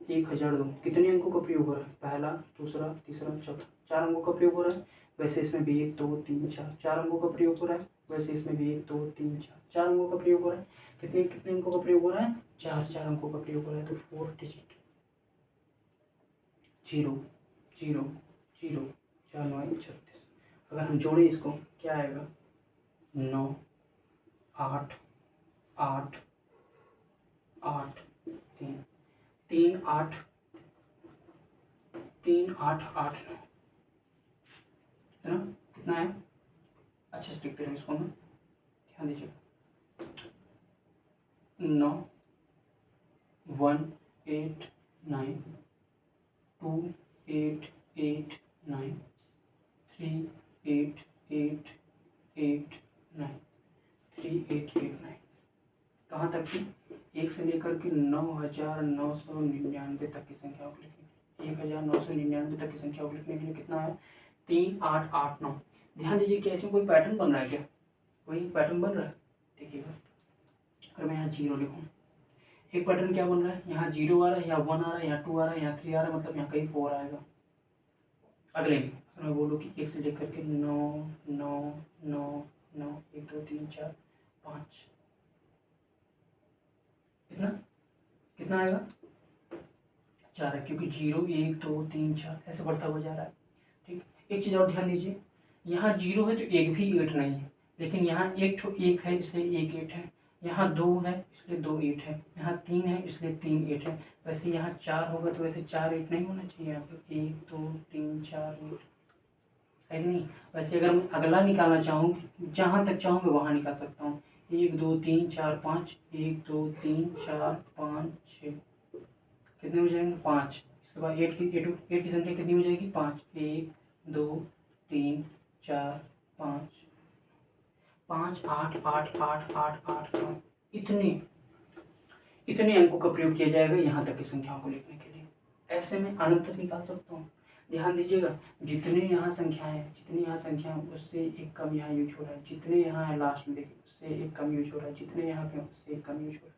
Speaker 1: 1002, कितने अंकों का प्रयोग हो रहा है? पहला, दूसरा, तीसरा, चौथा, 4 अंकों का प्रयोग हो रहा है। वैसे इसमें भी 1 2 3 4, 4 अंकों का प्रयोग हो रहा है। वैसे इसमें भी 1 2 3 4, 4 अंकों का प्रयोग हो रहा है। कितने कितने अंकों का प्रयोग हो रहा है? 4 अंकों का प्रयोग हो रहा है। तो 4 डिजिट 0 0 0, 4 9 36। अगर हम जोड़े इसको क्या आएगा? 9 8 8 8 3 3 8 3 8 8 9, है ना? कितना है? अच्छे से लिखते रहे इसको, मैं ध्यान दीजिए। 9 1 8 9 2 8 8 9 3 8 8 8 9 3 8 8 9। कहाँ तक की? 1 से लेकर के 9999 तक की संख्या को लिखने, 1999 तक की संख्या को लिखने के लिए कितना है? 3 8 8 9। ध्यान दीजिए कि इसमें कोई पैटर्न बन रहा है क्या? कोई पैटर्न बन रहा है? देखिएगा, अगर मैं यहाँ 0 लिखूँ, एक पैटर्न क्या बन रहा है? यहाँ 0 आ रहा है, यहाँ 1 आ रहा है, यहाँ 2 आ रहा है, यहाँ 3 आ रहा है, मतलब यहाँ कहीं 4 आएगा। अगले में अगर मैं बोलूँ कि 1 से लेकर के 9 9 9 9 1 2 3 4 5, कितना कितना आएगा? 4 है, क्योंकि 0 1 2 3 4 ऐसे बढ़ता हुआ जा रहा है। ठीक, एक चीज़ और ध्यान दीजिए, यहाँ 0 है तो एक भी 8 नहीं है, लेकिन यहाँ एक है इसलिए 1 8 है, यहाँ 2 है इसलिए 2 8 है, यहाँ 3 है इसलिए 3 8 है। वैसे यहाँ 4 होगा तो वैसे 4 8 नहीं होना चाहिए, यहाँ पर 1 2 3 4 8, है कि नहीं। वैसे अगर मैं अगला निकालना चाहूँ, जहाँ तक चाहूँ मैं वहाँ निकाल सकता हूँ। 1 2 3 4 5, 1 2 3 4 5 6, कितने हो जाएंगे 5। इसके बाद 8 की संख्या कितनी हो जाएगी 5। 1 2 3 4 5, 5 8 8 8 8 8 5, इतने अंकों का प्रयोग किया जाएगा यहाँ तक की संख्याओं को लिखने के लिए। ऐसे में अनंत तक निकाल सकता हूँ। ध्यान दीजिएगा, जितने यहाँ संख्याएं उससे एक कम यहाँ यूज हो रहा है, जितने यहाँ है लास्ट में देखिए उससे एक कम यूज हो रहा है, जितने यहाँ पे उससे एक कम यूज हो रहा है।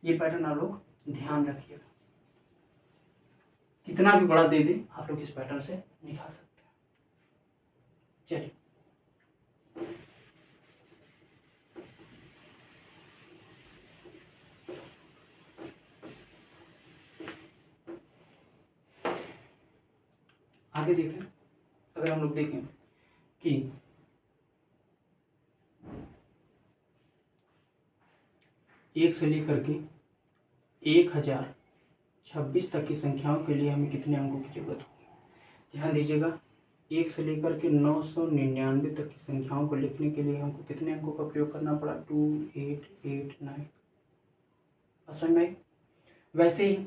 Speaker 1: ये पैटर्न आप लोग ध्यान रखिएगा, कितना भी बड़ा दे दे आप लोग इस पैटर्न से निकाल सकते हैं। चलिए आगे देखें। अगर हम लोग देखें कि 1 से लेकर के 1026 तक की संख्याओं के लिए हमें कितने अंकों की जरूरत होगी। ध्यान दीजिएगा, 1 से लेकर के 999 तक की संख्याओं को लिखने के लिए हमको कितने अंकों का प्रयोग करना पड़ा 2 8 8 9। असम में वैसे ही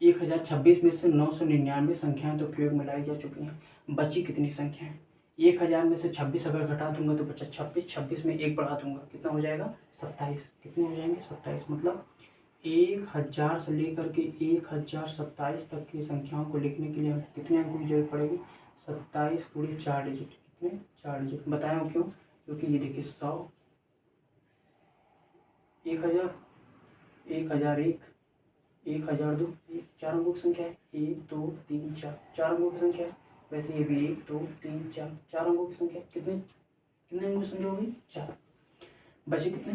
Speaker 1: 1026 में से 999 संख्याएं तो प्रयोग में लाई जा चुकी हैं। बची कितनी संख्याएं, 1000 में से 26 अगर घटा दूंगा तो बचा 26, 26 में 1 बढ़ा दूंगा कितना हो जाएगा 27। कितने हो जाएंगे 27। मतलब 1000 से लेकर के 1027 तक की संख्याओं को लिखने के लिए हमको कितने अंकों की जरूरत पड़ेगी 27 पूरे 4 डिजिट। कितने 4 डिजिट बताया हूँ क्यों, क्योंकि ये देखिए 100 1000 1001 1002, 4 अंकों की संख्या है 1 2 3 4, 4 अंकों की संख्या है। वैसे ये भी 1 2 3 4, 4 अंकों की संख्या। कितने अंकों की संख्या होगी 4। बचे कितने,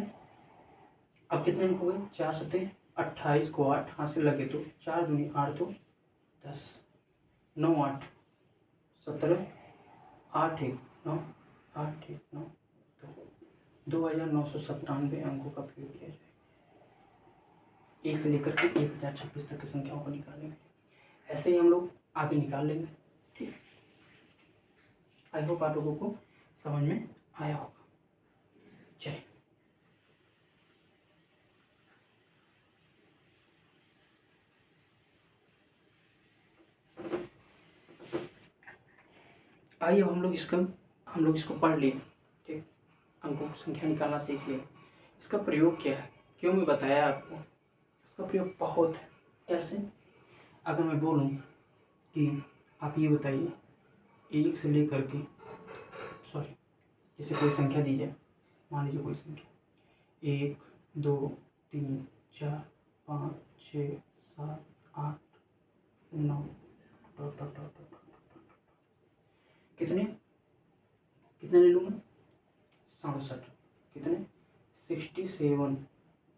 Speaker 1: अब कितने अंक हो गए 4 सत्ते 28 को 8 हाथ से लगे तो 4 दूनी 8 तो 10, 9 8 17, 8 1 9, 8 1 9, 2997 अंकों का प्रयोग किया जाए 1 से लेकर के 1026 तक की संख्याओं को निकालने में। ऐसे ही हम लोग आगे निकाल लेंगे। ठीक, आई होप आप लोगों को समझ में आया होगा। चलिए आइए अब हम लोग इसको पढ़ लिए। ठीक, अंकों की संख्या निकालना सीख लिए। इसका प्रयोग क्या है, क्यों मैं बताया आपको, इसका प्रयोग बहुत है। कैसे, अगर मैं बोलूँ कि आप ये बताइए 1 से लेकर के जैसे कोई संख्या दी जाए, मान लीजिए कोई संख्या 1 2 3 4 5 6 7 8 9 कितने ले लूँगा 67। कितने 67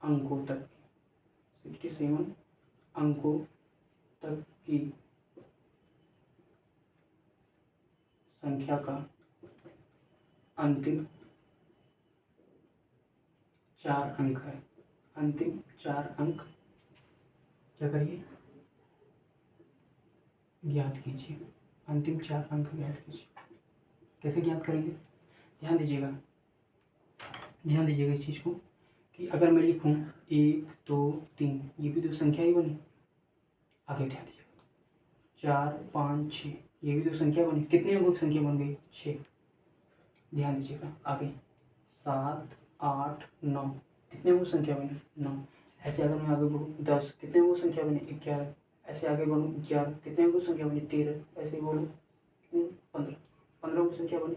Speaker 1: अंकों तक, 67 अंकों तक की संख्या का अंतिम 4 अंक है। अंतिम 4 अंक क्या करिए ज्ञात कीजिए। अंतिम 4 अंक ज्ञात कीजिए। कैसे ज्ञात करेंगे, ध्यान दीजिएगा इस चीज़ को कि अगर मैं लिखूँ 1 2 3, ये भी तो संख्या ही बनी। आगे ध्यान दीजिएगा 4 5 6, ये भी तो संख्या बनी। कितने अंकों की संख्या बन गई 6। ध्यान दीजिएगा आगे 7 8 9, कितने अंकों की संख्या बनी 9। ऐसे अगर मैं आगे बढ़ूँ 10, कितने अंकों की संख्या बनी 11। ऐसे आगे बढ़ूँ 11, कितने अंकों की संख्या बनी 13। ऐसे बोलूँ कितने 15 अंकों की संख्या बनी।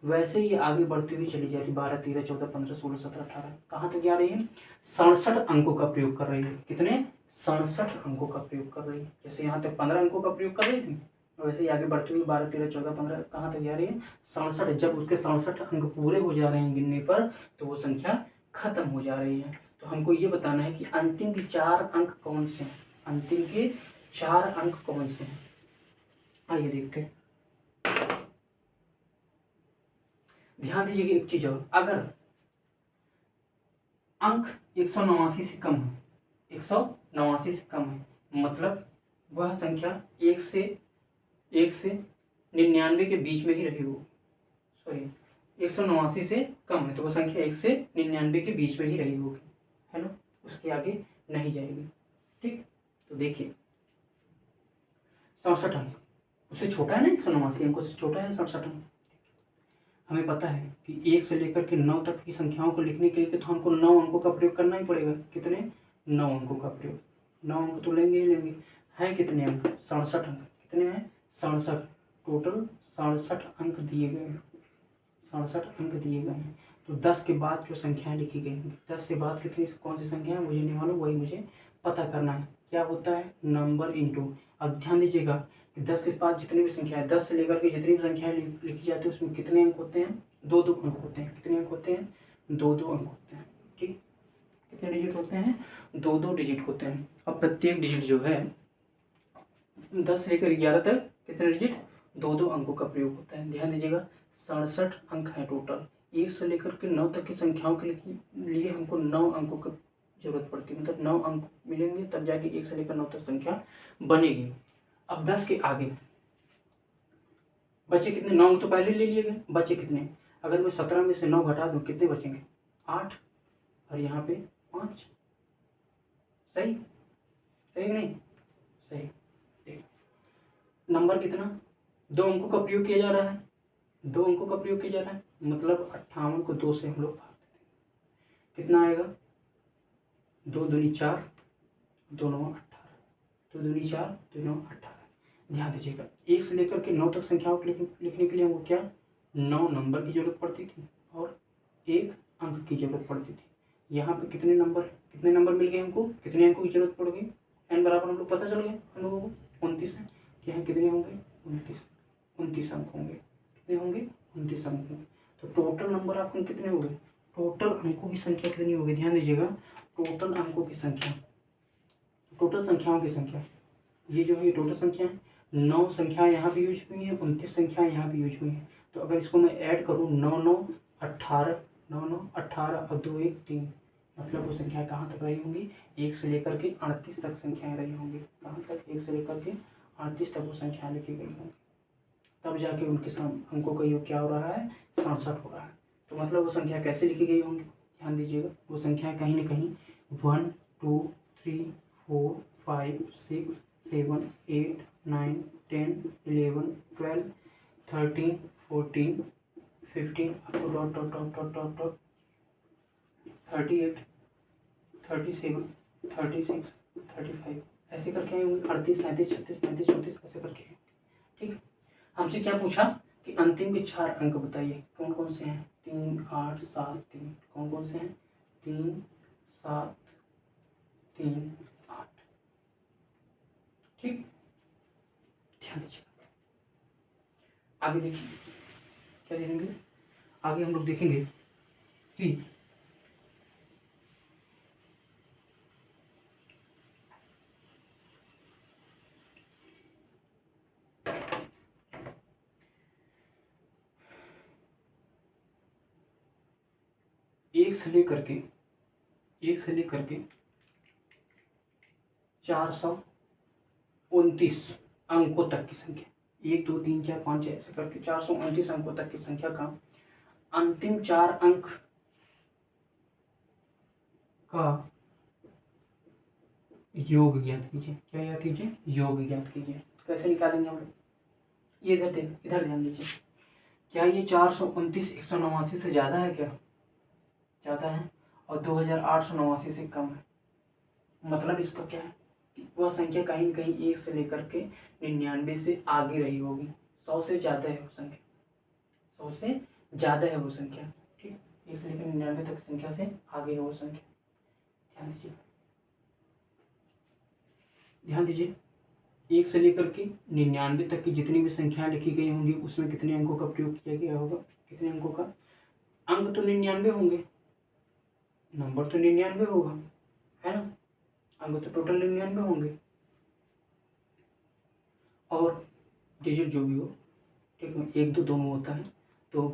Speaker 1: वैसे ही आगे बढ़ती हुई चली जा रही 12 13 14 15 16 17 18, कहाँ तक जा रही है 67 अंकों का प्रयोग कर रही है। कितने 67 अंकों का प्रयोग कर रही है। जैसे यहाँ तक 15 अंकों का प्रयोग कर रही थी, वैसे ही आगे बढ़ती हुई 12 13 14 15 कहाँ तक जा रही है 67। जब उसके 67 अंक पूरे हो जा रहे हैं गिनने पर तो वो संख्या खत्म हो जा रही है। तो हमको ये बताना है कि अंतिम के 4 अंक कौन से हैं। अंतिम के 4 अंक कौन से हैं, आइए देखते हैं। ध्यान दीजिए एक चीज और, अगर अंक 189 से कम है, 189 से कम है, मतलब वह संख्या 1 से 99 के बीच में ही रही हो, सॉरी 189 से कम है तो वो संख्या 1 से 99 के बीच में ही रही होगी, है ना, उसके आगे नहीं जाएगी। ठीक, तो देखिए 67 अंक उससे छोटा है ना, 189 अंकों से छोटा है 67 अंक। हमें पता है कि 1 से लेकर के 9 तक की संख्याओं को लिखने के लिए तो हमको 9 अंकों का प्रयोग करना ही पड़ेगा। कितने? 9 अंकों का प्रयोग। 9 अंक तो लेंगे ही लेंगे। हैं कितने अंक? 67 अंक। कितने हैं? 67। टोटल 67 अंक दिए गए हैं। 67 अंक दिए गए हैं। तो 10 के बाद जो संख्याएं लिखी गई हैं, 10 से बाद कितनी कौन सी संख्या है मुझे नहीं मालूम, वही मुझे पता करना है। क्या होता है? Number into. अब ध्यान दीजिएगा कि 10 के बाद जितनी भी संख्या है, 10 से लेकर के जितनी भी संख्याएं लिखी जाती है उसमें कितने अंक होते हैं? 2-2 अंक होते हैं। कितने अंक होते हैं? 2-2 अंक होते हैं। ठीक, कितने डिजिट होते हैं? 2-2 डिजिट होते हैं। अब प्रत्येक डिजिट जो है 10 से लेकर 11 तक कितने डिजिट? 2-2 अंकों का प्रयोग होता है। ध्यान दीजिएगा 67 अंक है टोटल। 1 से लेकर के 9 तक की संख्याओं के लिए हमको 9 अंकों की जरूरत पड़ती है, मतलब 9 अंक मिलेंगे तब जाके 1 से लेकर 9 तक संख्या बनेगी। अब 10 के आगे बचे कितने? 9 तो पहले ले लिए गए, बचे कितने? अगर मैं 17 में से 9 घटा दूं कितने बचेंगे? 8 और यहाँ पे 5। सही? सही नहीं? सही। ठीक, नंबर कितना? 2 अंकों का प्रयोग किया जा रहा है। 2 अंकों का प्रयोग किया जा रहा है, मतलब 58 को 2 से हम लोग भाग देते हैं। कितना आएगा? 2 दूनी 4, 2 9 18। 2 दूनी 4, 2 9 18। ध्यान दीजिएगा 1 से लेकर के 9 तक संख्याओं को लिखने के लिए हमको क्या 9 नंबर की जरूरत पड़ती थी और 1 अंक की जरूरत पड़ती थी। यहाँ पे कितने नंबर मिल गए हमको? कितने अंकों की जरूरत पड़ गई? n बराबर हम लोग पता चल गया हम लोगों को 29 है। यहाँ कितने होंगे? 29 अंक होंगे। कितने होंगे? 29 अंक होंगे। तो टोटल नंबर आपको कितने हो गए? टोटल अंकों की संख्या कितनी होगी? ध्यान दीजिएगा टोटल अंकों की संख्या, टोटल संख्याओं की संख्या, ये जो है ये टोटल संख्या है। 9 संख्या यहाँ भी यूज हुई है, 29 संख्या यहाँ भी यूज हुई है। तो अगर इसको मैं ऐड करूँ 9 9 18, 9 9 18 और 2 1 3, मतलब वो संख्या कहाँ तक रही होंगी? 1 से लेकर के 38 तक संख्याएं रही होंगी। कहाँ तक? 1 से लेकर के 38 तक वो संख्या लिखी गई होंगी। तब जाके उनके अंकों का योग क्या हो रहा है? 67 हो रहा है। तो मतलब वो संख्या कैसे लिखी गई होंगी? ध्यान दीजिएगा वो संख्या कहीं ना कहीं 1 2 3 4 5 6 7 8 9 10 11 12 13 14 15 up to dot 38 37 36 35 ऐसे करके आए होंगे। 38 37 36 35 34 ऐसे करके आए। ठीक, हमसे क्या पूछा कि अंतिम के 4 अंक बताइए कौन कौन से हैं? 3 8 7 3। कौन कौन से हैं? 3 7 3 8। ठीक, ध्यान दीजिए। आगे देखिए क्या देखेंगे? आगे हम लोग देखेंगे कि एक से लेकर के 429 अंकों तक की संख्या, 1 2 3 4 5 ऐसे करके 429 अंकों तक की संख्या का अंतिम 4 अंक का योग ज्ञात कीजिए। क्या ज्ञात कीजिए? योग ज्ञात कीजिए। कैसे निकालेंगे हम लोग? ये इधर ध्यान दीजिए। क्या ये 429 189 से ज़्यादा है? क्या ज़्यादा है? और 2889 से कम है। मतलब इसका क्या है? वह संख्या कहीं न कहीं 1 से लेकर के 99 से आगे रही होगी। 100 से ज़्यादा है वो संख्या, 100 से ज़्यादा है वो संख्या। ठीक, 1 से लेकर 99 तक संख्या से आगे है वो संख्या। ध्यान दीजिए, ध्यान दीजिए 1 से लेकर के 99 तक की जितनी भी संख्याएं लिखी गई होंगी उसमें कितने अंकों का प्रयोग किया गया होगा? कितने अंकों का? अंक तो 99 होंगे, नंबर तो 99 होगा, है ना? अंक तो टोटल 99 होंगे और डिजिट जो भी हो, ठीक है, 1 2 दोनों होता है। तो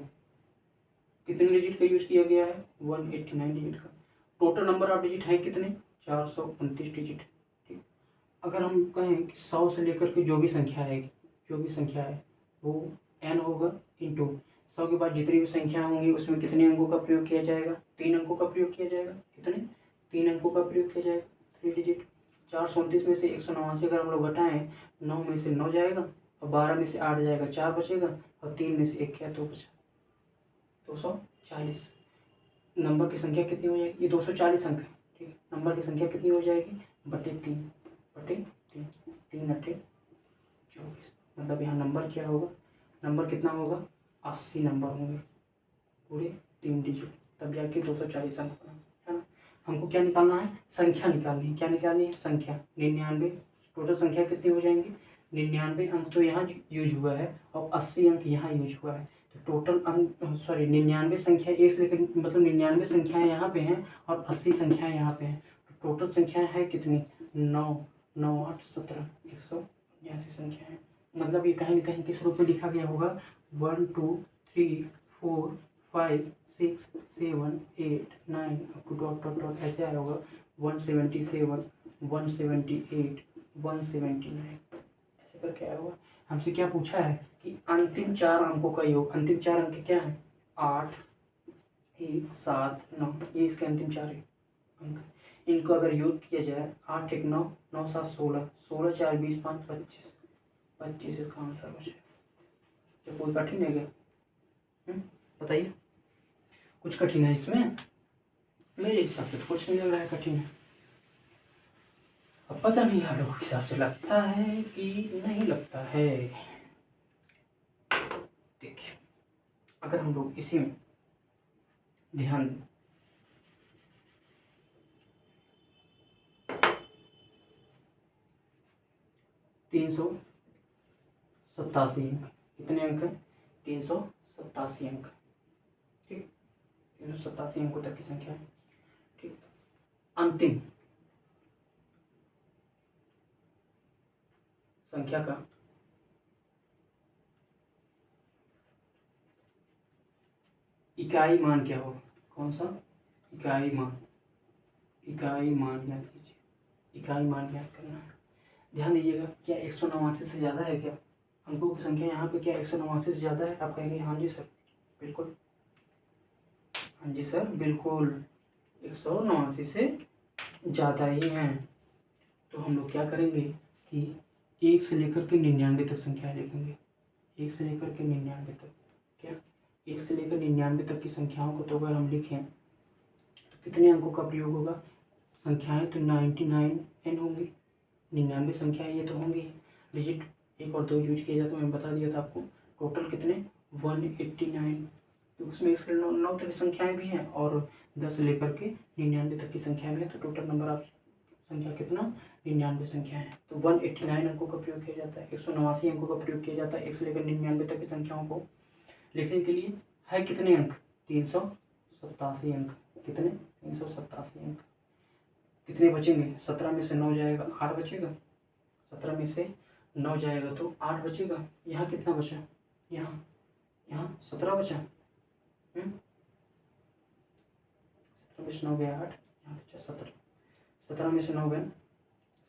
Speaker 1: कितने डिजिट का यूज़ किया गया है? 189 डिजिट का। टोटल नंबर ऑफ डिजिट है कितने? 429 डिजिट। ठीक, अगर हम कहें कि 100 से लेकर के जो भी संख्या है तो n होगा इंटू 100 के बाद जितनी भी संख्या होंगी उसमें कितने अंकों का प्रयोग किया जाएगा, 3 अंकों का प्रयोग किया जाएगा। कितने, 3 अंकों का प्रयोग किया जाएगा, 3 डिजिट। 437 में से 189 अगर हम लोग घटाएं, 9 में से 9 जाएगा और 12 में से 8 जाएगा, 4 बचेगा और 3 में से 1 क्या, 2 बचा, 240। नंबर की संख्या कितनी हो जाएगी, ये 240 अंक है, ठीक है। नंबर की संख्या कितनी हो जाएगी, बटे 3, 3 अट्ठे 24। मतलब यहाँ नंबर क्या होगा, नंबर कितना होगा, 80 नंबर होंगे पूरे 3 डिजिट, तब जाके 240 अंक बना, है ना। हमको क्या निकालना है, संख्या निकालनी है। क्या निकालनी है, संख्या। 99, टोटल संख्या कितनी हो जाएंगी, 99 अंक तो यहाँ यूज हुआ है और 80 अंक यहाँ यूज हुआ है। तो टोटल अंक 99 संख्या एक से लेकर, मतलब 99 संख्याएँ यहाँ पे हैं और 80 संख्याएँ यहाँ पे हैं। तो टोटल संख्याएँ हैं कितनी, 9, 9, 8, 17, 189 संख्या है। मतलब ये कहीं न कहीं किस रूप में लिखा गया होगा, 1 2 3 4 5 6 7 8 9 up to dot dot dot ऐसे आया होगा, 177 178 179 ऐसे करके आया होगा। हमसे क्या पूछा है कि अंतिम 4 अंकों का योग, अंतिम 4 अंक क्या है, 8 1 7 9, ये इसके अंतिम 4 अंक। इनको अगर योग किया जाए, 8 1 9, 9 7 16, 16 4 20 5 25, 25 इसका आंसर हो जाए। तो कोई कठिन है क्या, बताइए, कुछ कठिन है इसमें, मेरे हिसाब से तो कुछ नहीं लग रहा है कठिन है। अब पता नहीं आप लोगों के हिसाब से लगता है कि नहीं लगता है। देखिए, अगर हम लोग इसी में ध्यान दें, 387 अंक, कितने अंक हैं, 387 अंक, ठीक, 387 अंकों तक की संख्या है, ठीक। अंतिम संख्या का इकाई मान क्या होगा, कौन सा, इकाई मान, इकाई मान याद कीजिए, इकाई मान याद करना है। ध्यान दीजिएगा, क्या 189 से ज़्यादा है क्या, अंकों की संख्या यहाँ पे क्या 189 से ज़्यादा है, आप कहेंगे हाँ जी सर बिल्कुल, हाँ जी सर बिल्कुल 189 से ज़्यादा ही हैं। तो हम लोग क्या करेंगे कि 1 से लेकर के 99 तक संख्या लिखेंगे, 1 से लेकर के 99 तक, क्या 1 से लेकर 99 तक की संख्याओं को तो अगर हम लिखें तो कितने अंकों का प्रयोग होगा, संख्याएं तो 99n होंगी, 99 संख्याएं ये तो होंगी, डिजिट 1 और 2 यूज किया जाता है, मैं बता दिया था आपको। टोटल कितने 189, तो उसमें 1 से 9 तक की संख्याएं भी हैं और 10 से लेकर के 99 तक की संख्या भी है। तो टोटल नंबर ऑफ संख्या कितना, 99 संख्या है। तो 189 अंकों का प्रयोग किया जाता है, 189 अंकों का प्रयोग किया जाता है 1 से लेकर 99 तक की संख्याओं को लिखने के लिए। है कितने अंक, 387 अंक, कितने 387 अंक। कितने बचेंगे, 17 में से 9 जाएगा 8 बचेगा, 17 में से 9 जाएगा तो 8 बचेगा। यहाँ कितना बचा, यहाँ 17 बचा, 17 में से 9 गया 8, यहाँ बचा 17, 17 में से 9 गए,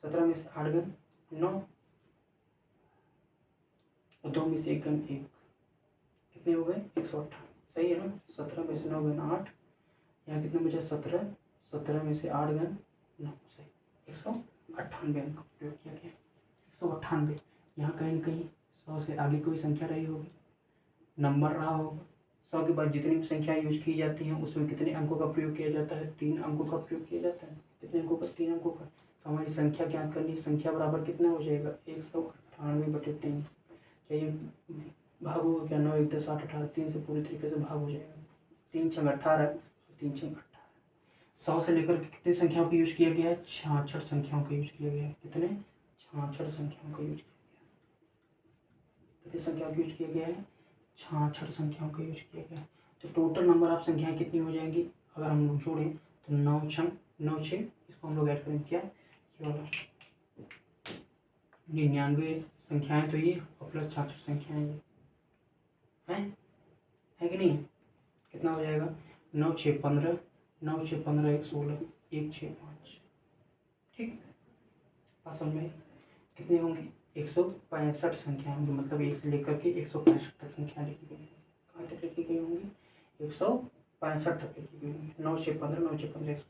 Speaker 1: 17 में से 8 गए 9 और 2 में से 1 गए 1, कितने हो गए 158, सही है ना। 17 में से 9 गए 8, यहाँ कितना बचा 17, 17 में से 8 गए 9, सही 198 अंक प्रयोग किया गया, 198। यहाँ कहीं न कहीं 100 से आगे कोई संख्या रही होगी, नंबर रहा होगा। 100 के बाद जितनी भी संख्या यूज की जाती हैं उसमें कितने अंकों का प्रयोग किया जाता है, 3 अंकों का प्रयोग किया जाता है। कितने अंकों का, 3 अंकों का। तो हमारी संख्या ज्ञात करनी है, संख्या बराबर कितना हो जाएगा 198/3। क्या ये भाग होगा क्या, 9 1 10 8 18, 3 से पूरी तरीके से भाग हो जाएगा, 3 6 18, 3 6 18। 100 से लेकर कितनी संख्याओं का यूज किया गया है, 66 संख्याओं का यूज किया गया है। कितने, 66 संख्याओं का यूज किया गया है। कितनी संख्याओं का यूज किया गया है, 66 संख्याओं का यूज किया गया है। तो टोटल नंबर ऑफ संख्याएं कितनी हो जाएंगी, अगर हम लोग जोड़ें तो 9 6, इसको हम लोग ऐड करेंगे क्या, ये वाला 99 संख्याएं तो ये और प्लस 66 संख्याएं ये है कि नहीं। कितना हो जाएगा, 9 6 15, 9 6 15 1 16 1 6 5, ठीक। असल में कितने होंगे 165 संख्याएं होंगी, मतलब 1 से लेकर के 165 तक संख्या लिखी गई होंगी। कहाँ तक लिखी गई होंगी? 165 तक लिखी गई होंगी। 9 से 15, 9 से 15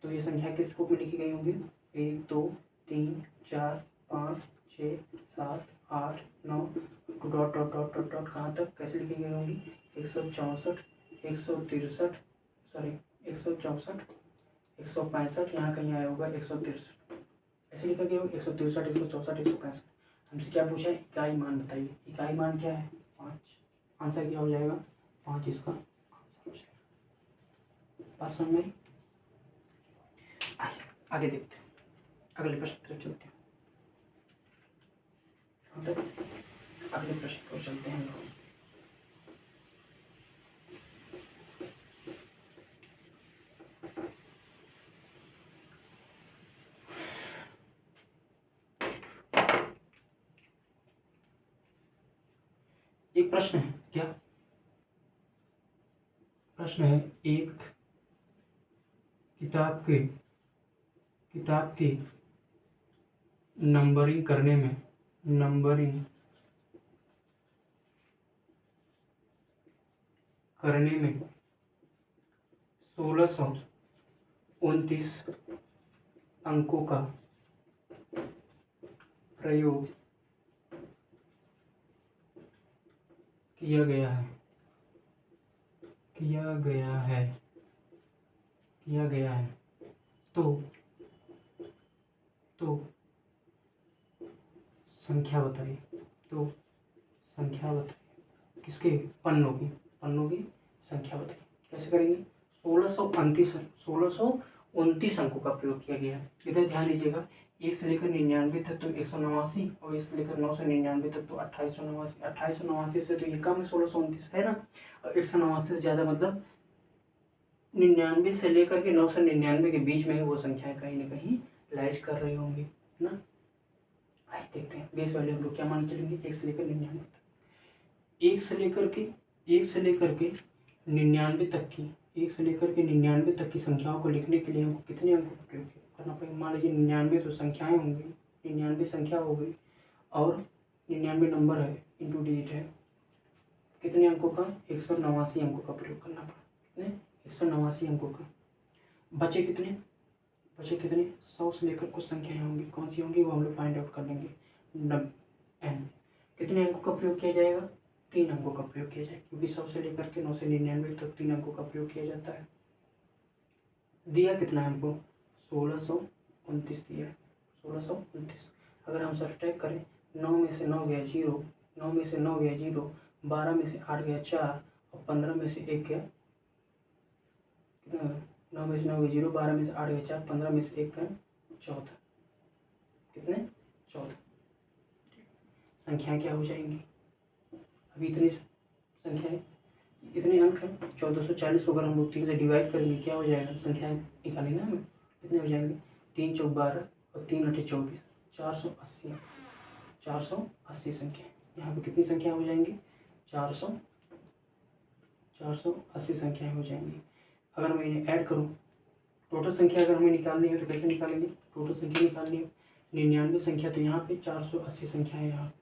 Speaker 1: तो ये संख्या किस रूप में लिखी गई होंगी? 1 2 3 4 5 6 7 8 9 dot dot dot dot dot कहाँ तक कैसे लिखी गई होंगी? 164 163 सॉरी 164 165 यहाँ कहीं आया होगा 163 ऐसे लिखा गया होगा 163 164 165। हमसे क्या पूछा है? इकाई मान बताइए। इकाई मान क्या है? 5। आंसर क्या हो जाएगा? 5 इसका आंसर हो जाएगा। बात समझ में? आइए आगे देखते हैं, अगले प्रश्न की तरफ चलते हैं। अगले प्रश्न की ओर चलते हैं लोग। एक प्रश्न है, क्या प्रश्न है? एक किताब के नंबरिंग करने में 1629 अंकों का प्रयोग किया गया है तो संख्या बताइए। किसके? पन्नों की संख्या बताइए। कैसे करेंगे? 1629 अंकों का प्रयोग किया गया है। इधर ध्यान दीजिएगा, 1 से लेकर 99 तक तो 189 और 1 से लेकर 9 से 99 तक तो 2889। 2889 से तो ये कम है 1629 है ना, और 189 से ज़्यादा मतलब 99 से लेकर के 9 से 99 के बीच में ही वो संख्याएं कहीं ना कहीं लाइज कर रही होंगी ना। आइए देखते हैं बेस वैल्यू हम लोग क्या मान चलेंगे 1 से लेकर 99 तक। 1 से लेकर के 99 तक की 1 से लेकर के 99 तक की संख्याओं को लिखने के लिए हमको कितने अंकों का प्रयोग करना पड़ेगा? मान लीजिए 99 तो संख्याएं होंगी, 99 संख्या हो गई और 99 नंबर है, इंटू डिजिट है। कितने अंकों का? 189 अंकों का प्रयोग करना पड़ा। कितने? 189 अंकों का। बचे कितने? 100 से लेकर कुछ संख्याएं होंगी, कौन सी होंगी वो हम लोग फाइंड आउट कर लेंगे। n कितने अंकों का प्रयोग किया जाएगा? 3 अंकों का प्रयोग किया जाएगा, क्योंकि 100 से लेकर के 9 से 99 तक 3 अंकों का प्रयोग किया जाता है। दिया कितना है हमको? 1629 दिया है, 1629। अगर हम सब्ट्रैक्ट करें, 9 में से 9 गया 0, 9 में से 9 गया 0, 12 में से 8 गया 4 और 15 में से 1 गया कितना? 9 में से 9 गया 0, 12 में से 8 गया 4, 15 में से 1 गया 14। कितने? 14। संख्याएं क्या हो जाएंगी? अभी इतनी संख्याएं, इतने अंक हैं 1440 को अगर हम लोग 3 से डिवाइड करेंगे क्या हो जाएगा? संख्याएं निकालेंगे ना हमें, कितने हो जाएंगे? 3 चौक 12 और 3 अठे 24, 480 संख्या। यहाँ पे कितनी संख्या हो जाएंगी? 480 संख्याएं हो जाएंगी। अगर मैं इन्हें ऐड करूँ, टोटल संख्या अगर हमें निकालनी है तो कैसे निकालेंगे? टोटल संख्या निकालनी है 99 संख्या, तो यहाँ पे 480 संख्या है, यहाँ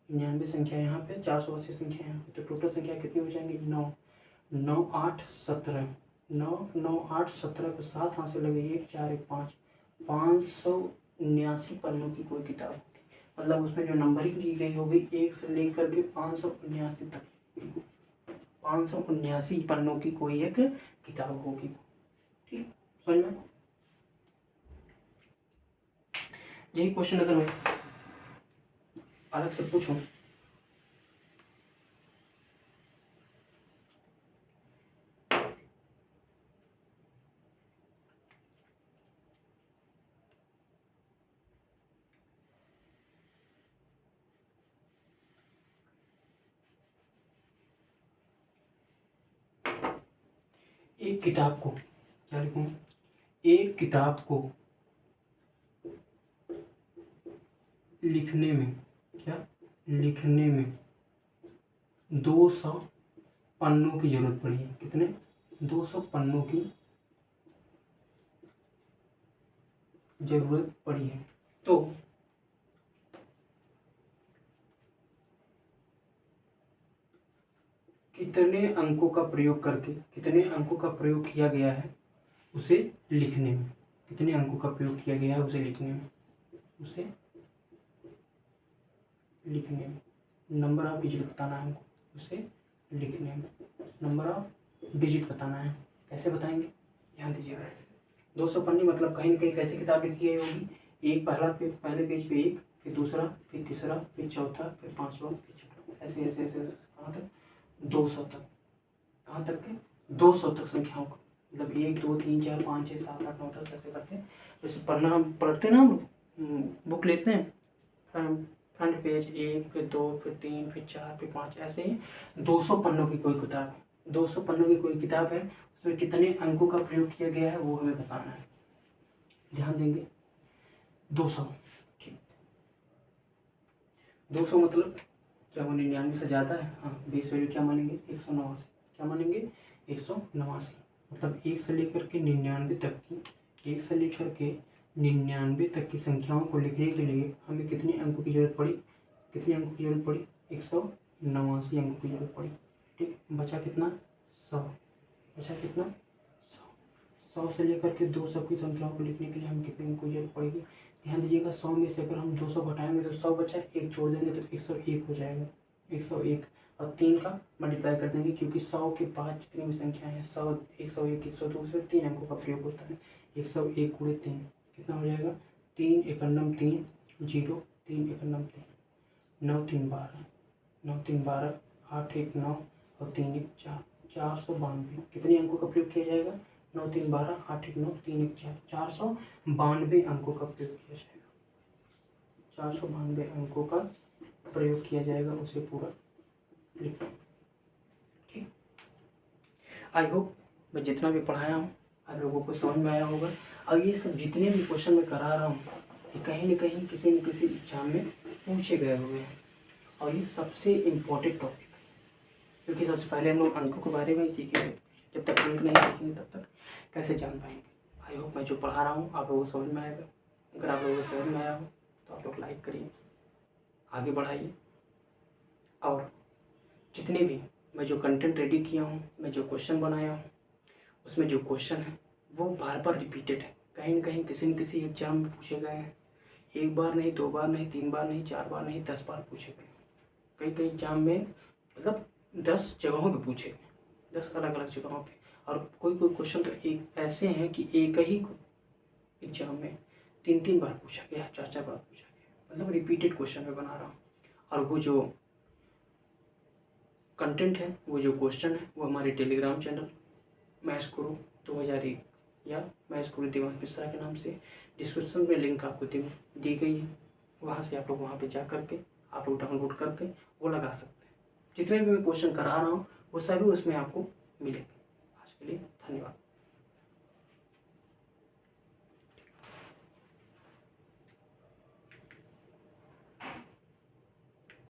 Speaker 1: 99 संख्या यहाँ पे 480 संख्या यहाँ पे, तो टोटल संख्या कितनी हो जाएंगी? 9 9 8 17 9 9 8 17 को 7 हाथ से लगे 1 4 1 5 579 पन्नों की कोई किताब होगी, मतलब उसमें जो नंबरिंग की गई होगी 1 से लेकर के 579 तक, 579 पन्नों की कोई एक किताब होगी। ठीक समझ में? यही क्वेश्चन अगर मैं अलग से पूछूं, एक किताब को, क्या लिखूं? एक किताब को लिखने में 200 पन्नों की जरूरत पड़ी है। कितने? 200 पन्नों की जरूरत पड़ी है। तो कितने अंकों का प्रयोग करके, कितने अंकों का प्रयोग किया गया है उसे लिखने में, कितने अंकों का प्रयोग किया गया है उसे लिखने में, उसे लिखने में नंबर ऑफ डिजिट बताना है हमको, उसे लिखने में नंबर ऑफ डिजिट बताना है। कैसे बताएंगे, ध्यान दीजिएगा। 200 पन्ने मतलब कहीं न कहीं कैसे किताब लिखी गई होगी, एक पहले पेज पे एक, फिर दूसरा, फिर तीसरा, फिर चौथा, फिर पाँचवा, फिर छठा, ऐसे ऐसे ऐसे कहाँ तक, 200 तक। कहाँ तक के, 200 तक संख्याओं को, मतलब 1 2 3 4 5 6 7 8 9 10 ऐसे करते हैं। जैसे पढ़ना हम पढ़ते हैं ना, हम लोग बुक लेते हैं, फ्रंट पेज 1, फिर 2, फिर 3, फिर 4, फिर 5, ऐसे ही 200 पन्नों की कोई किताब है, 200 पन्नों की कोई किताब है, उसमें कितने अंकों का प्रयोग किया गया है वो हमें बताना है। ध्यान देंगे, 200, ठीक, 200 मतलब क्या वो 99 से ज़्यादा है, हाँ, 20 वैल्यू क्या मानेंगे, 189, क्या मानेंगे, 189, मतलब 1 से लेकर के 99 तक की, 1 से लेकर के 99 तक की संख्याओं को लिखने के लिए हमें कितने अंकों की जरूरत पड़ी, कितने अंकों की जरूरत पड़ी, 189 अंकों की जरूरत पड़ी। ठीक, बचा कितना, 100, बचा कितना, 100 से लेकर के 200 की संख्याओं को लिखने के लिए हमें कितने अंकों की जरूरत पड़ेगी। ध्यान दीजिएगा, 100 में से अगर हम 200 घटाएंगे तो 100 बचा, एक छोड़ देंगे तो 101 हो जाएगा, 101, और 3 का मल्टीप्लाई कर देंगे, क्योंकि 100 के बाद जितनी भी संख्या है 100 101 102 उसमें 3 अंकों का प्रयोग होता है। 101 × 3 कितना हो जाएगा, 3 एकन्नम 3 0, 3 एकन्नम 3, 9 3 12, 9 3 12, 8 1 9 और 3 1 4, 492 कितने अंकों का प्रयोग किया जाएगा, 9 3 12, 8 1 9, 3 1 4, 492 अंकों का प्रयोग किया जाएगा, 492 अंकों का प्रयोग किया जाएगा, उसे पूरा लिखना। ठीक, आई होप मैं जितना भी पढ़ाया हूँ आप लोगों को समझ में आया होगा। और ये सब जितने भी क्वेश्चन मैं करा रहा हूँ ये कहीं न कहीं किसी न किसी एग्जाम में पूछे गए हुए हैं, और ये सबसे इम्पोर्टेंट टॉपिक है, क्योंकि सबसे पहले हम लोग अंकों के बारे में ही सीखेंगे। जब तक अंक नहीं सीखेंगे तब तक कैसे जान पाएंगे। आई होप मैं जो पढ़ा रहा हूँ आप लोगों को समझ में आएगा। अगर आप लोगों को समझ में आया हो तो आप लोग लाइक करिए, आगे बढ़ाइए, और जितने भी मैं जो कंटेंट रेडी किया हूँ, मैं जो क्वेश्चन बनाया हूँ, उसमें जो क्वेश्चन है वो बार बार रिपीटेड है, कहीं न कहीं किसी न किसी एग्जाम में पूछे गए हैं। एक बार नहीं, 2 बार नहीं, 3 बार नहीं, 4 बार नहीं, 10 बार पूछे गए। कई कई एग्जाम में मतलब 10 जगहों पे पूछे गए, 10 अलग अलग जगहों पे। और कोई कोई क्वेश्चन तो एक ऐसे हैं कि एक ही एग्जाम में 3 बार पूछा गया, 4 बार पूछा गया, मतलब रिपीटेड क्वेश्चन मैं बना रहा हूँ। और वो जो कंटेंट है, वो जो क्वेश्चन है, वो हमारे टेलीग्राम चैनल मैथ्स गुरु 2001 या मैथ्स गुरु देवांश मिश्रा के नाम से डिस्क्रिप्शन में लिंक आपको दी गई है, वहाँ से आप लोग वहाँ पे जा करके आप लोग डाउनलोड करके वो लगा सकते हैं। जितने भी मैं क्वेश्चन करा रहा हूँ वो सभी उसमें आपको मिलेंगे। आज के लिए धन्यवाद।